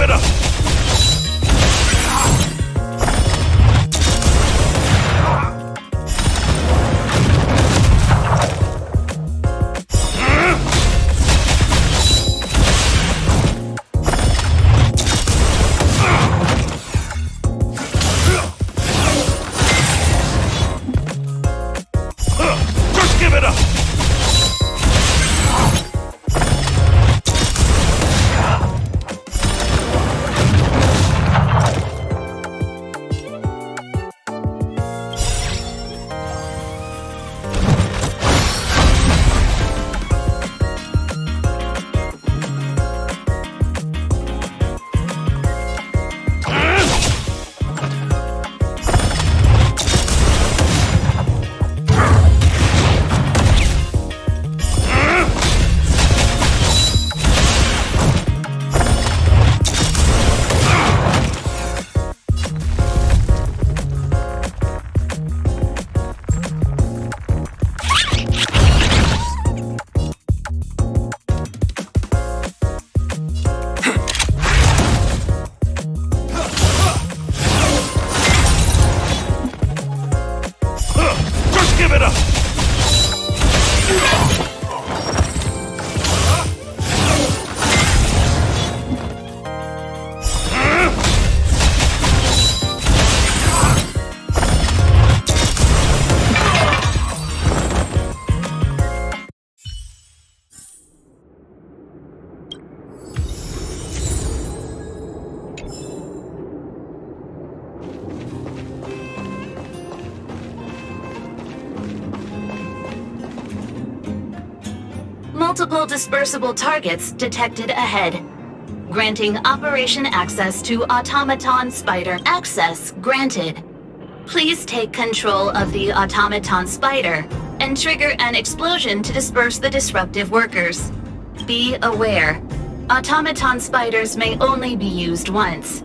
it up! Just give it up! Just give it up! Multiple dispersible targets detected ahead. Granting operation access to Automaton Spider. Access granted. Please take control of the Automaton Spider and trigger an explosion to disperse the disruptive workers. Be aware. Automaton spiders may only be used once.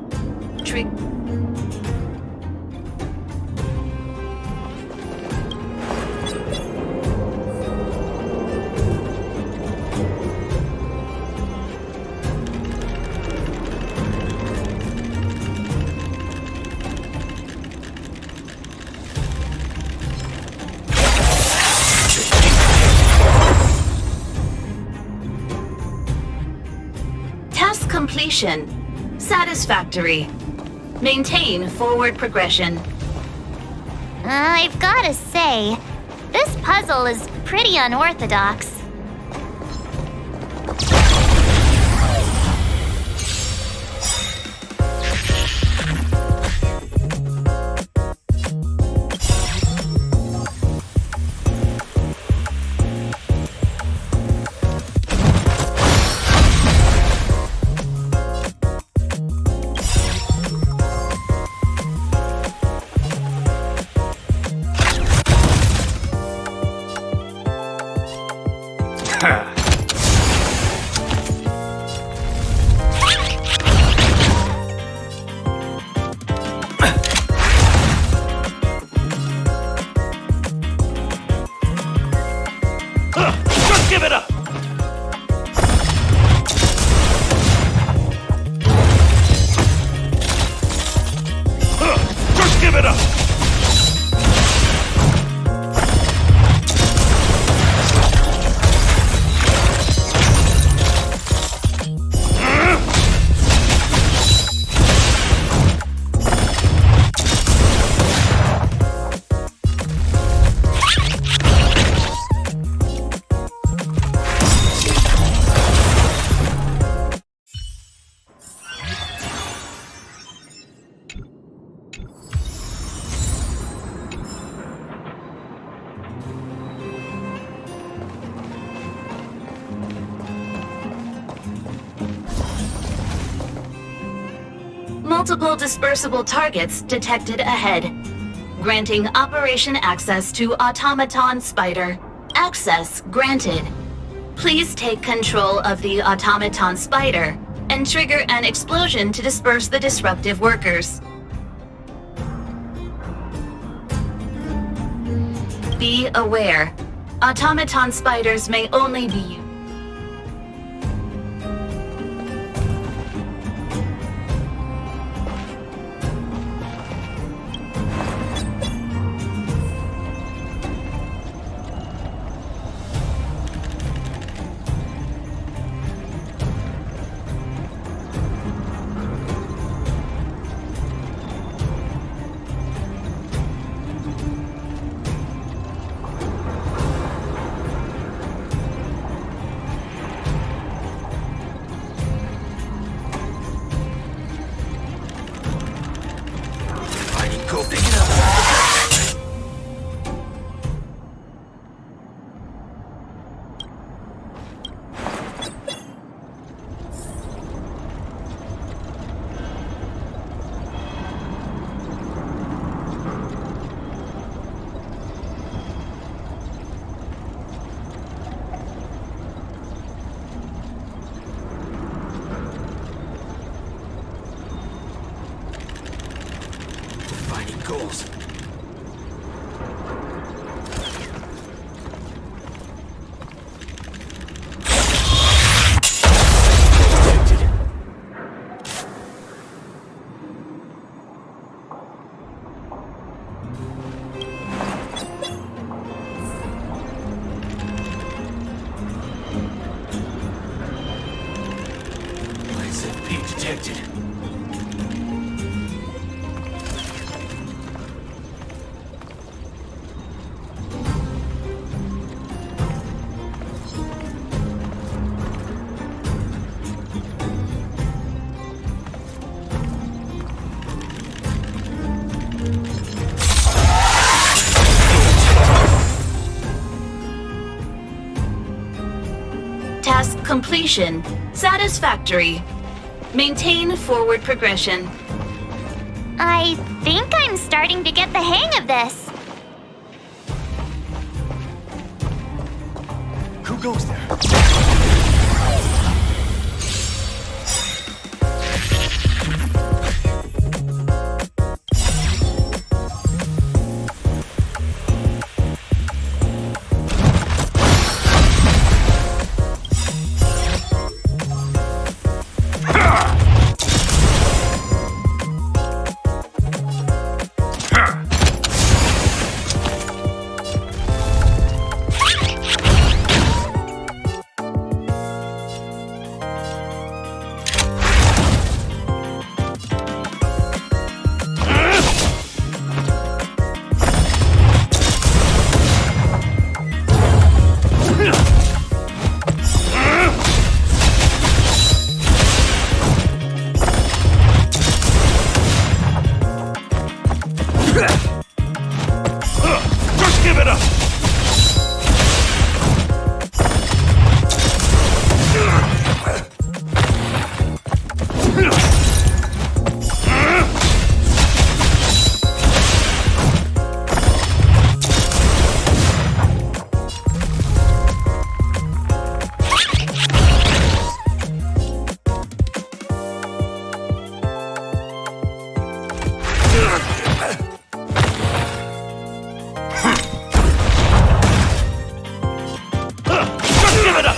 Task completion. Satisfactory. Maintain forward progression. I've gotta say, this puzzle is pretty unorthodox. Just give it up! Just give it up! Multiple dispersible targets detected ahead. Granting operation access to Automaton Spider. Access granted. Please take control of the Automaton Spider and trigger an explosion to disperse the disruptive workers. Be aware. Automaton spiders may only be used. Massive peak detected. Task completion. Satisfactory. Maintain forward progression. I think I'm starting to get the hang of this. Who goes there? Just give it up! Just give it up!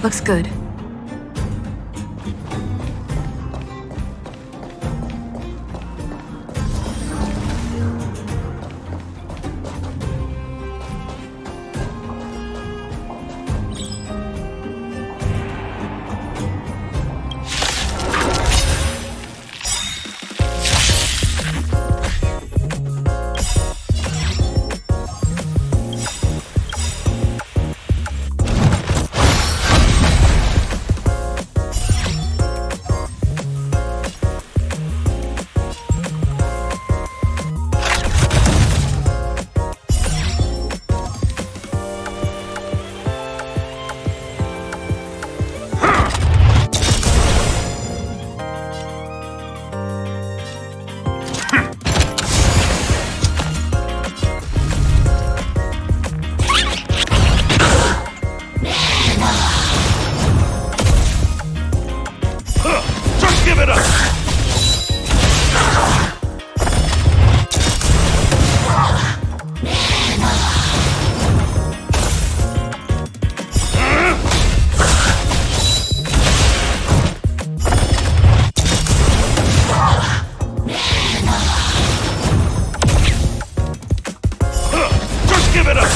Looks good. Just give it up! Just give it up!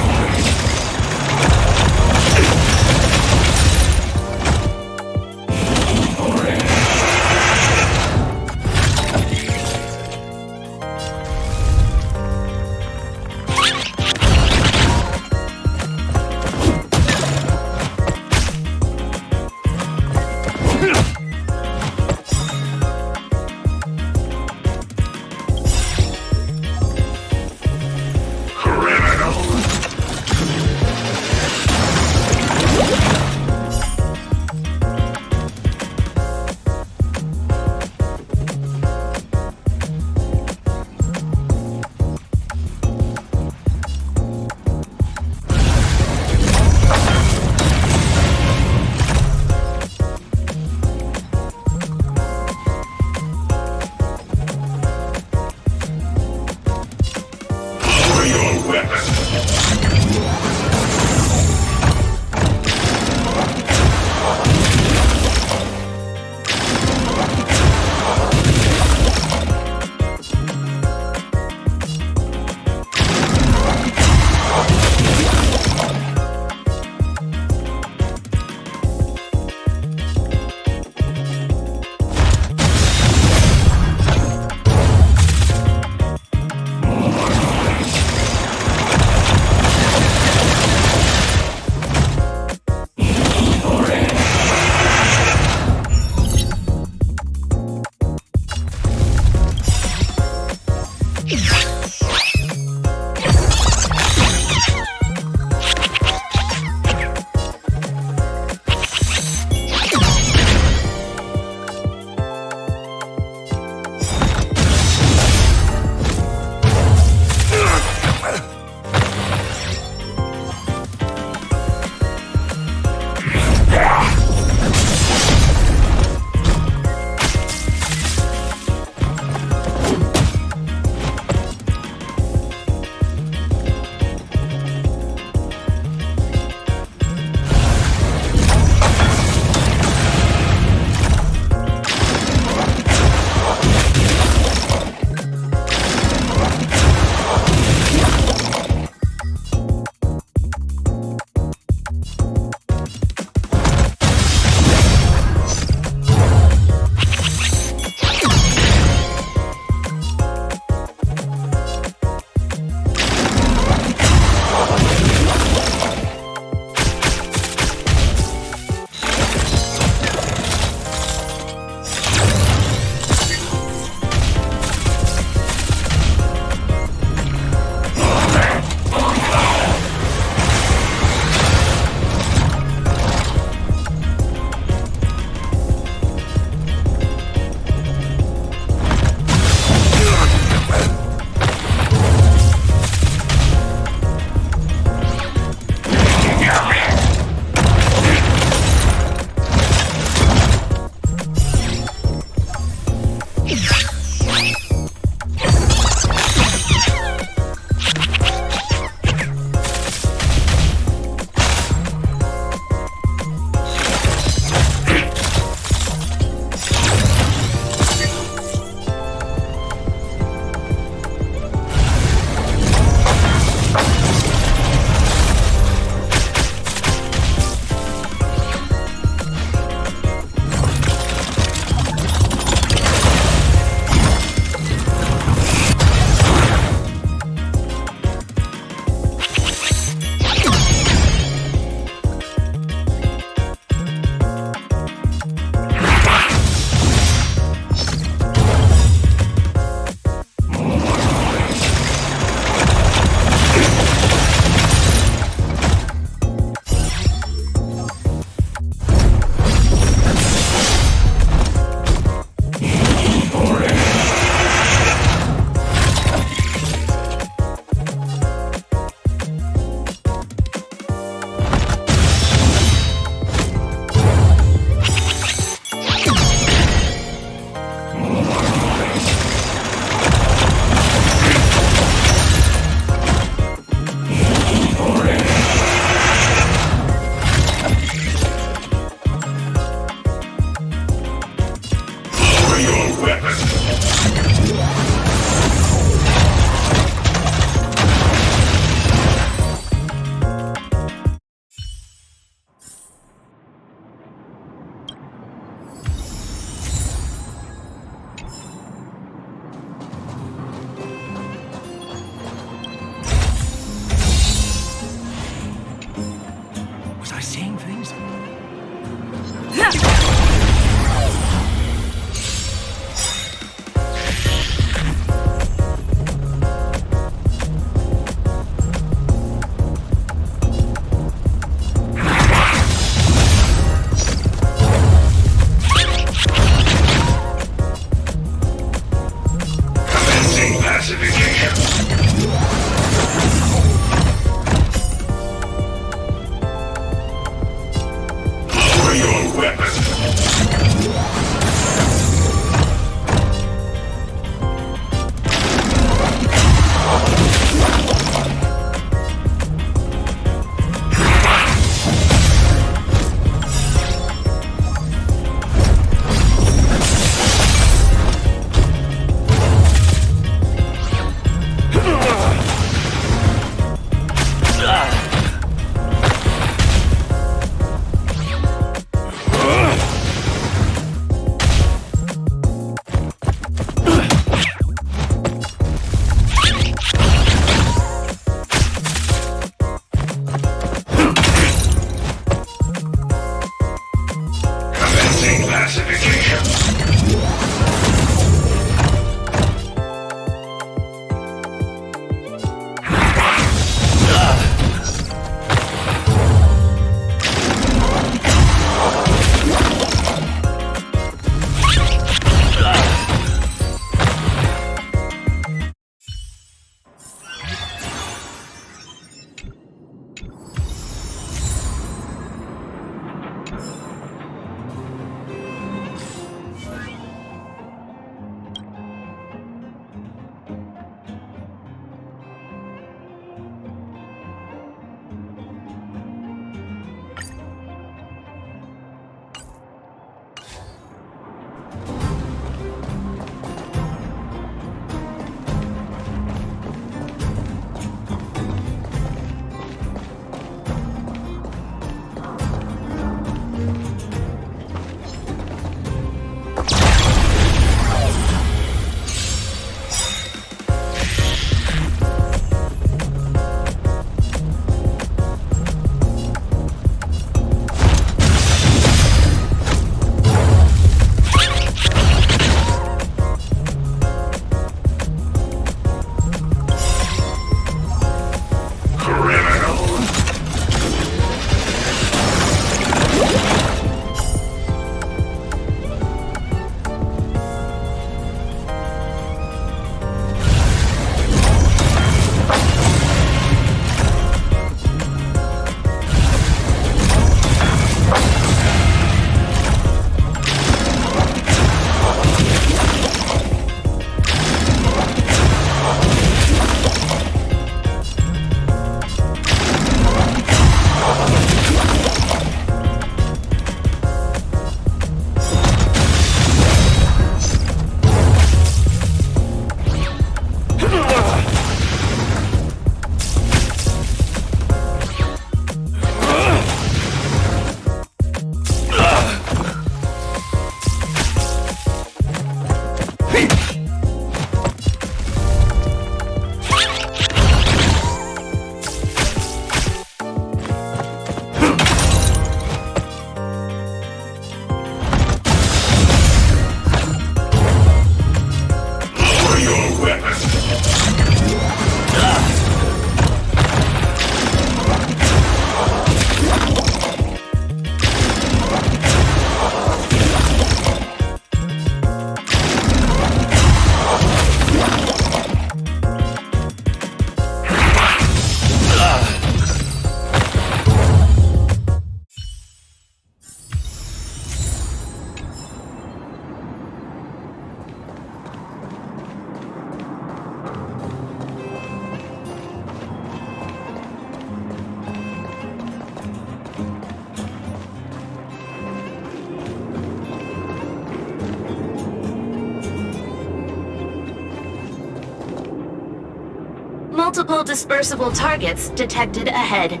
Multiple dispersible targets detected ahead.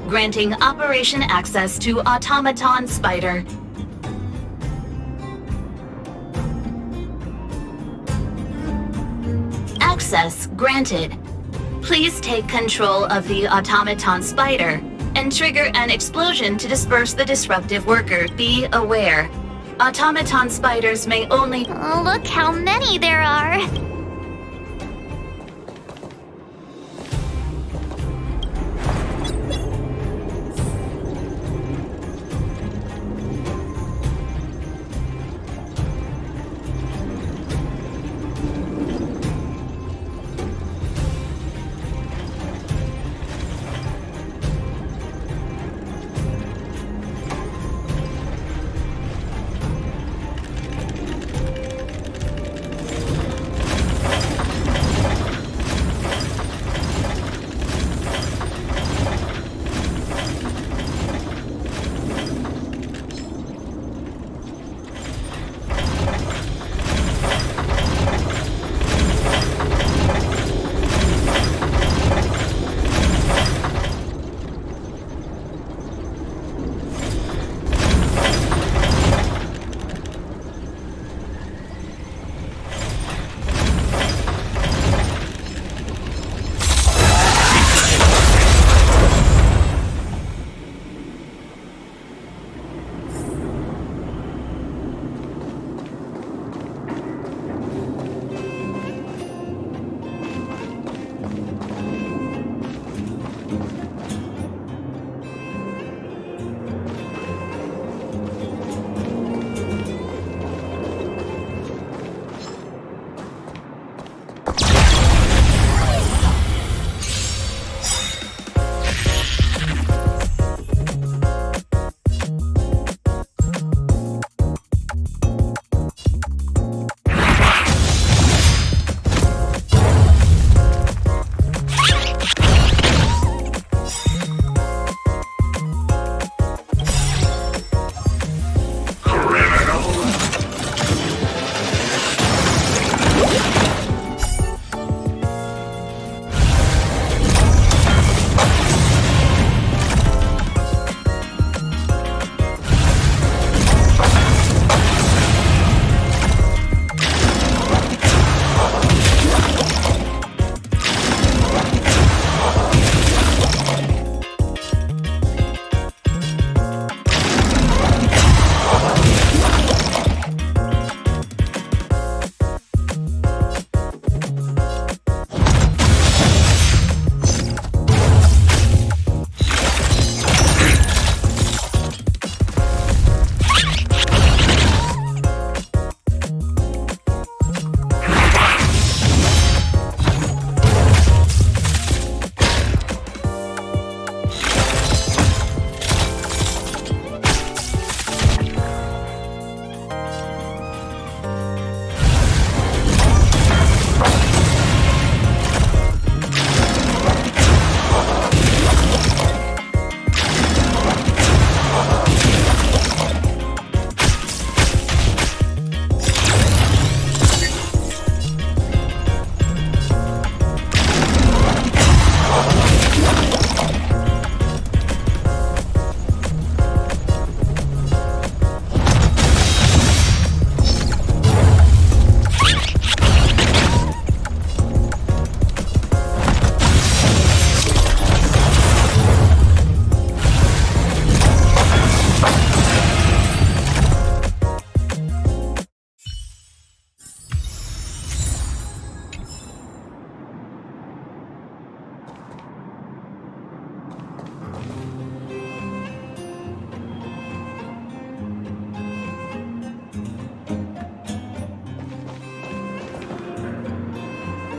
Granting operation access to Automaton Spider. Access granted. Please take control of the Automaton Spider and trigger an explosion to disperse the disruptive worker. Be aware. Automaton spiders may only... Oh, look how many there are.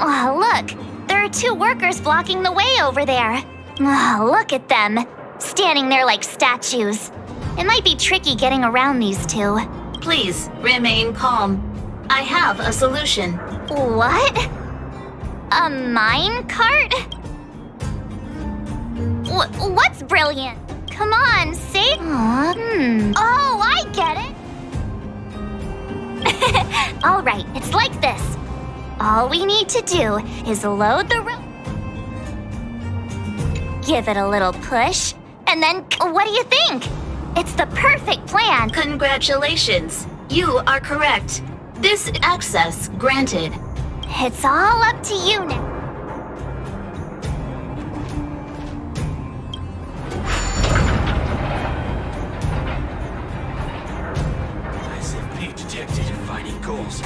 Oh, look! There are two workers blocking the way over there. Oh, look at them. Standing there like statues. It might be tricky getting around these two. Please remain calm. I have a solution. What? A mine cart? What's brilliant? Come on, say... Oh, I get it! All right, it's like this. All we need to do is load the give it a little push, and then what do you think? It's the perfect plan. Congratulations. You are correct. This access granted. It's all up to you now. SFP detected. Finding goals.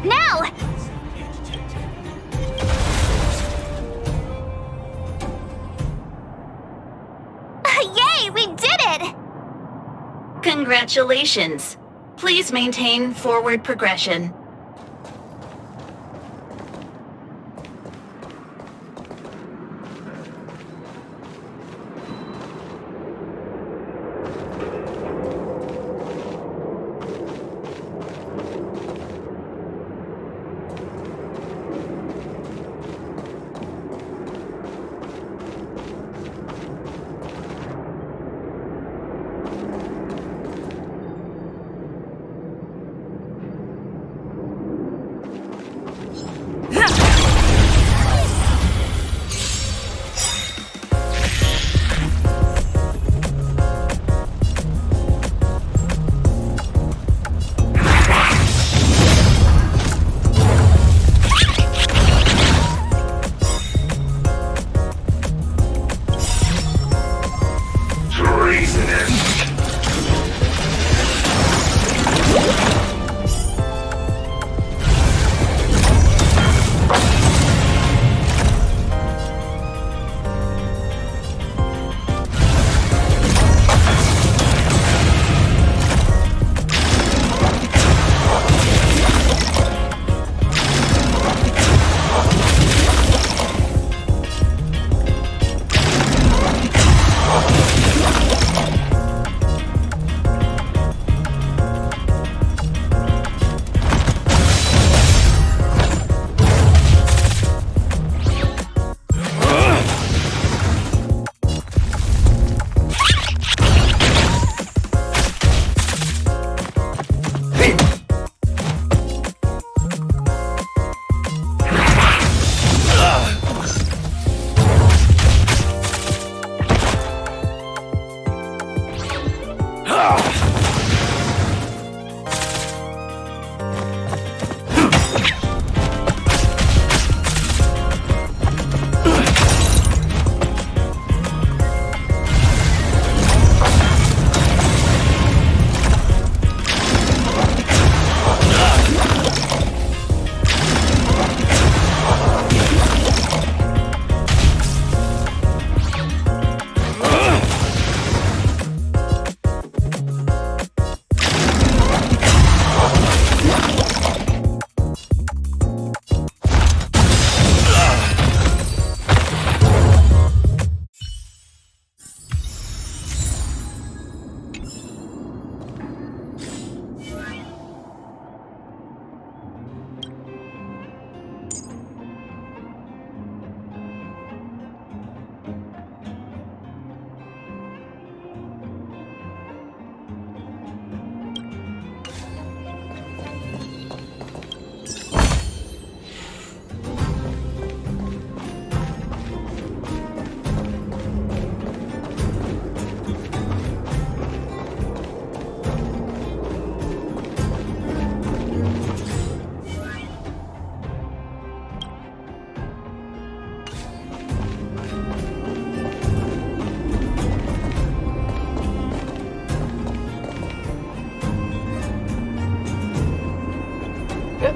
Now! Yay, we did it! Congratulations. Please maintain forward progression.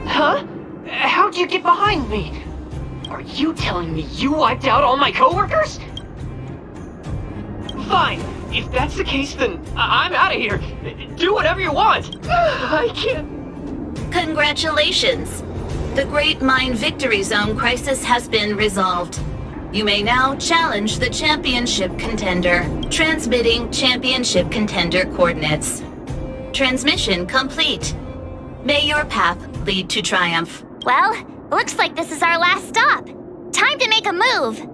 Huh? How'd you get behind me? Are you telling me you wiped out all my coworkers? Fine. If that's the case, then I'm out of here. Do whatever you want. I can't. Congratulations. The Great Mine Victory Zone crisis has been resolved. You may now challenge the championship contender. Transmitting championship contender coordinates. Transmission complete. May your path lead to triumph. Well, looks like this is our last stop. Time to make a move.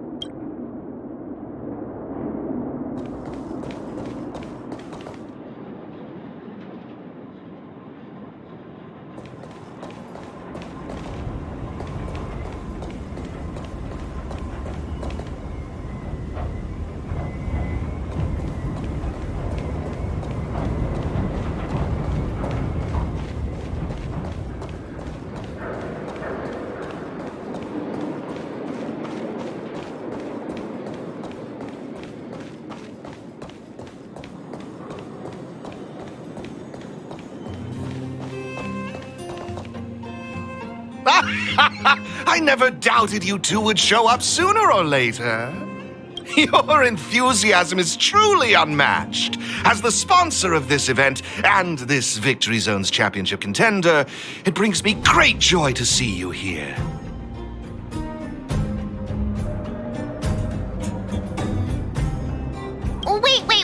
I never doubted you two would show up sooner or later. Your enthusiasm is truly unmatched. As the sponsor of this event and this Victory Zone's championship contender, it brings me great joy to see you here.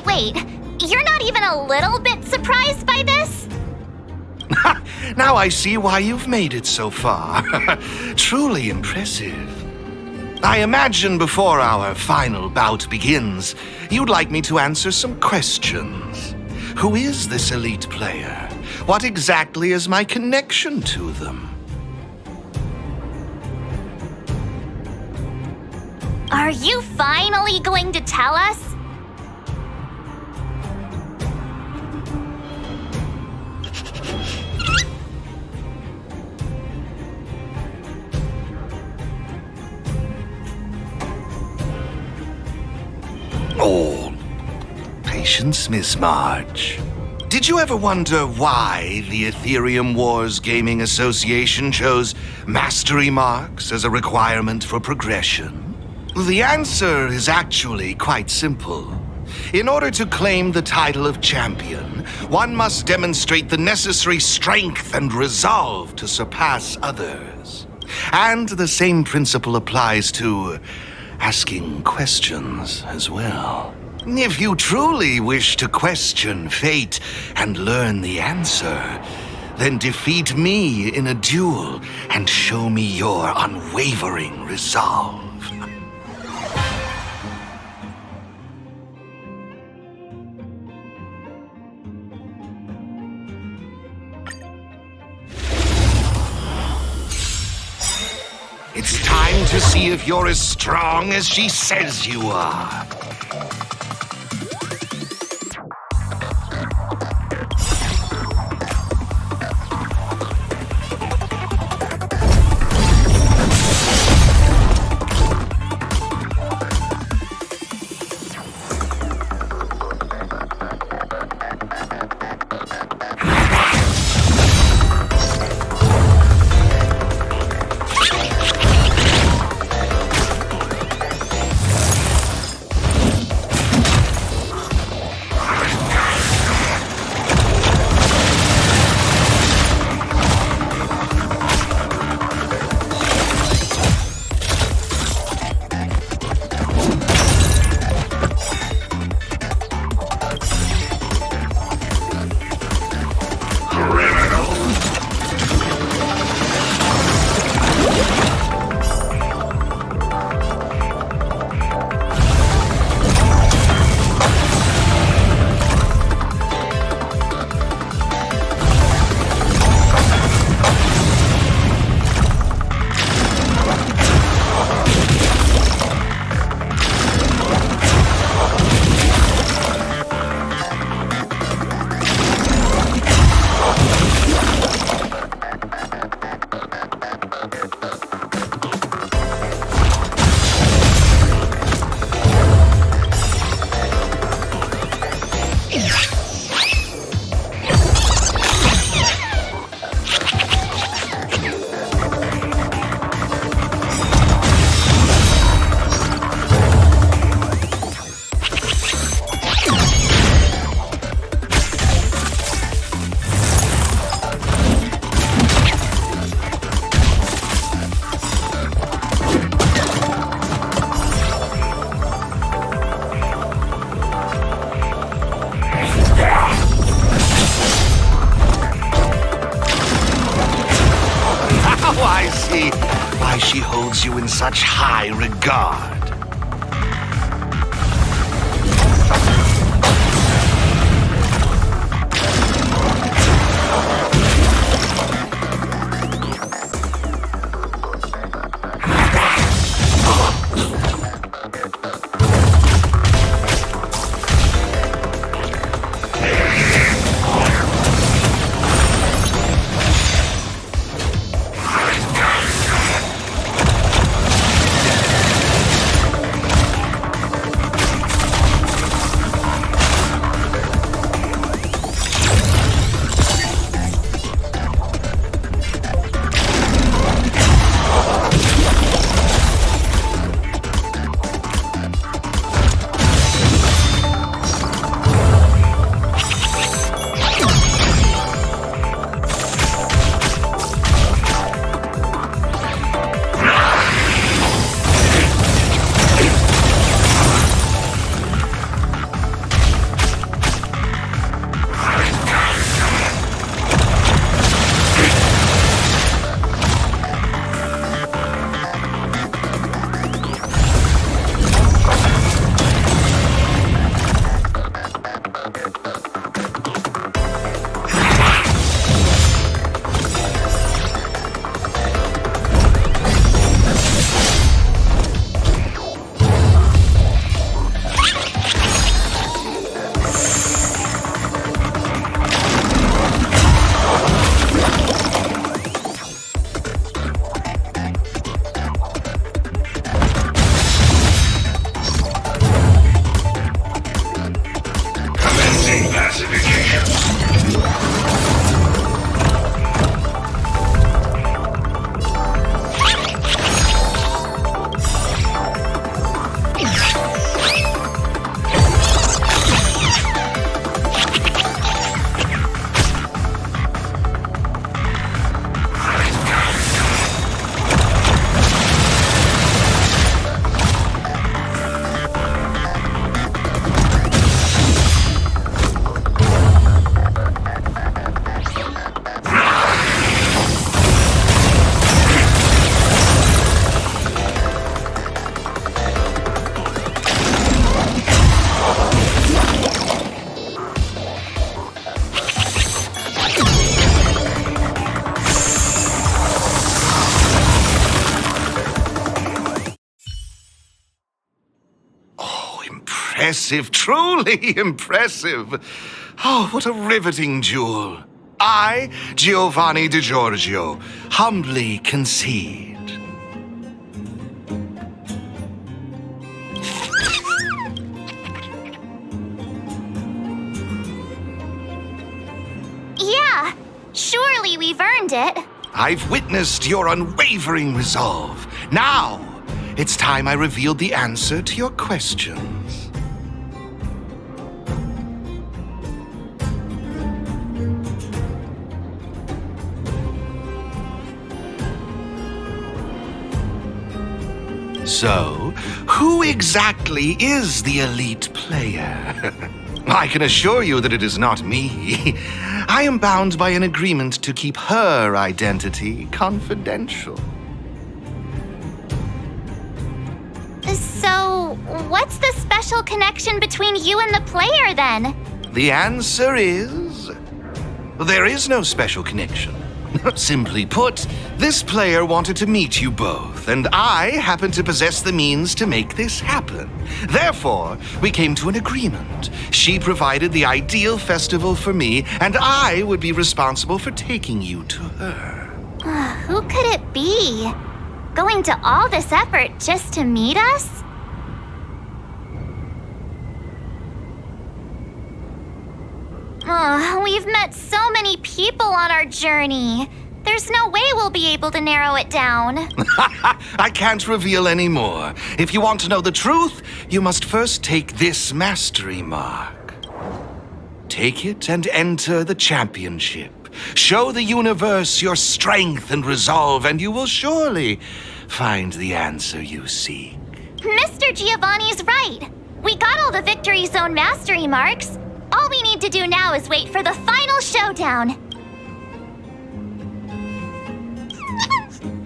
Wait. You're not even a little bit surprised by this? Now I see why you've made it so far. Truly impressive. I imagine before our final bout begins, you'd like me to answer some questions. Who is this elite player? What exactly is my connection to them? Are you finally going to tell us? Oh, patience, Miss March. Did you ever wonder why the Aetherium Wars Gaming Association chose mastery marks as a requirement for progression? The answer is actually quite simple. In order to claim the title of champion, one must demonstrate the necessary strength and resolve to surpass others. And the same principle applies to asking questions as well. If you truly wish to question fate and learn the answer, then defeat me in a duel and show me your unwavering resolve. It's time to see if you're as strong as she says you are. Why she holds you in such high regard. Impressive, truly impressive. Oh, what a riveting jewel. I, Giovanni Di Giorgio, humbly concede. Yeah, surely we've earned it. I've witnessed your unwavering resolve. Now, it's time I revealed the answer to your questions. So, who exactly is the elite player? I can assure you that it is not me. I am bound by an agreement to keep her identity confidential. So, what's the special connection between you and the player then? The answer is... there is no special connection. Simply put, this player wanted to meet you both, and I happen to possess the means to make this happen. Therefore, we came to an agreement. She provided the ideal festival for me, and I would be responsible for taking you to her. Who could it be? Going to all this effort just to meet us? We've met so many people on our journey. There's no way we'll be able to narrow it down. I can't reveal any more. If you want to know the truth, you must first take this mastery mark. Take it and enter the championship. Show the universe your strength and resolve, and you will surely find the answer you seek. Mr. Giovanni's right. We got all the Victory Zone mastery marks. All we need to do now is wait for the final showdown.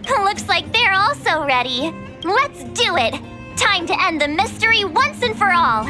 Looks like they're also ready. Let's do it. Time to end the mystery once and for all.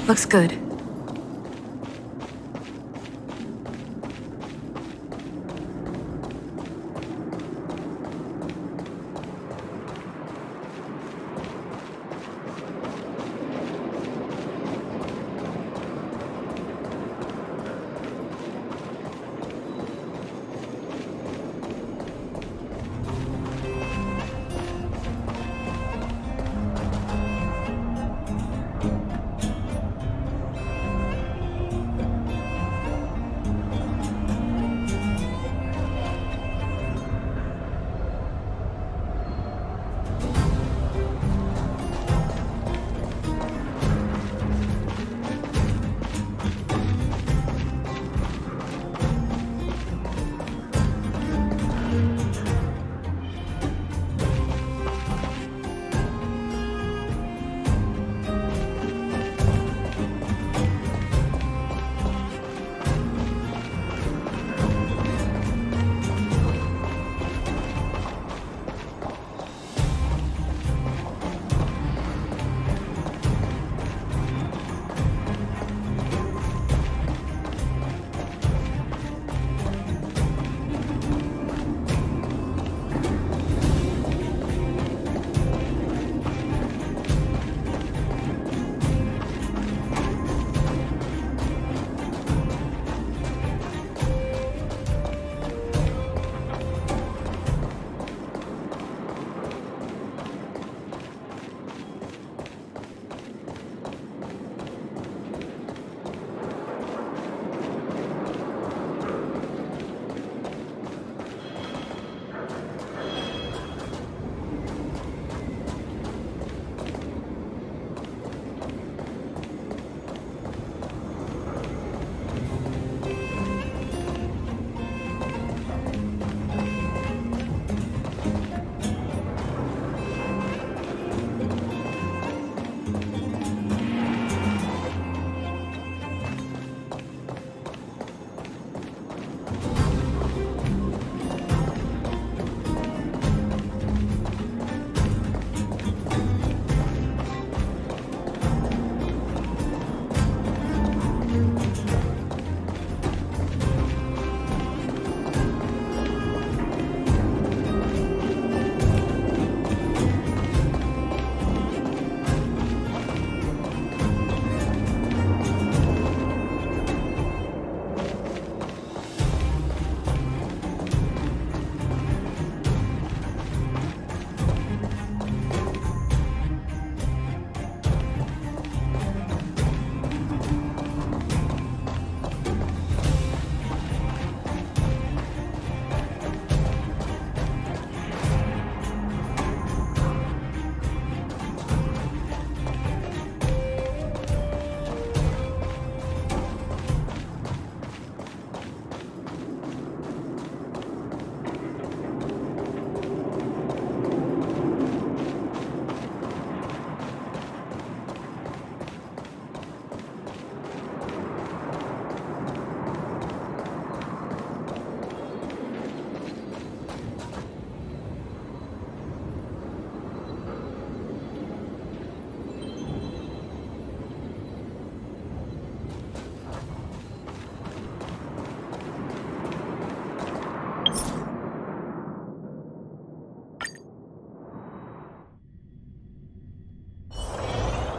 Looks good.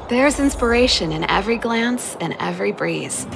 There's inspiration in every glance and every breeze.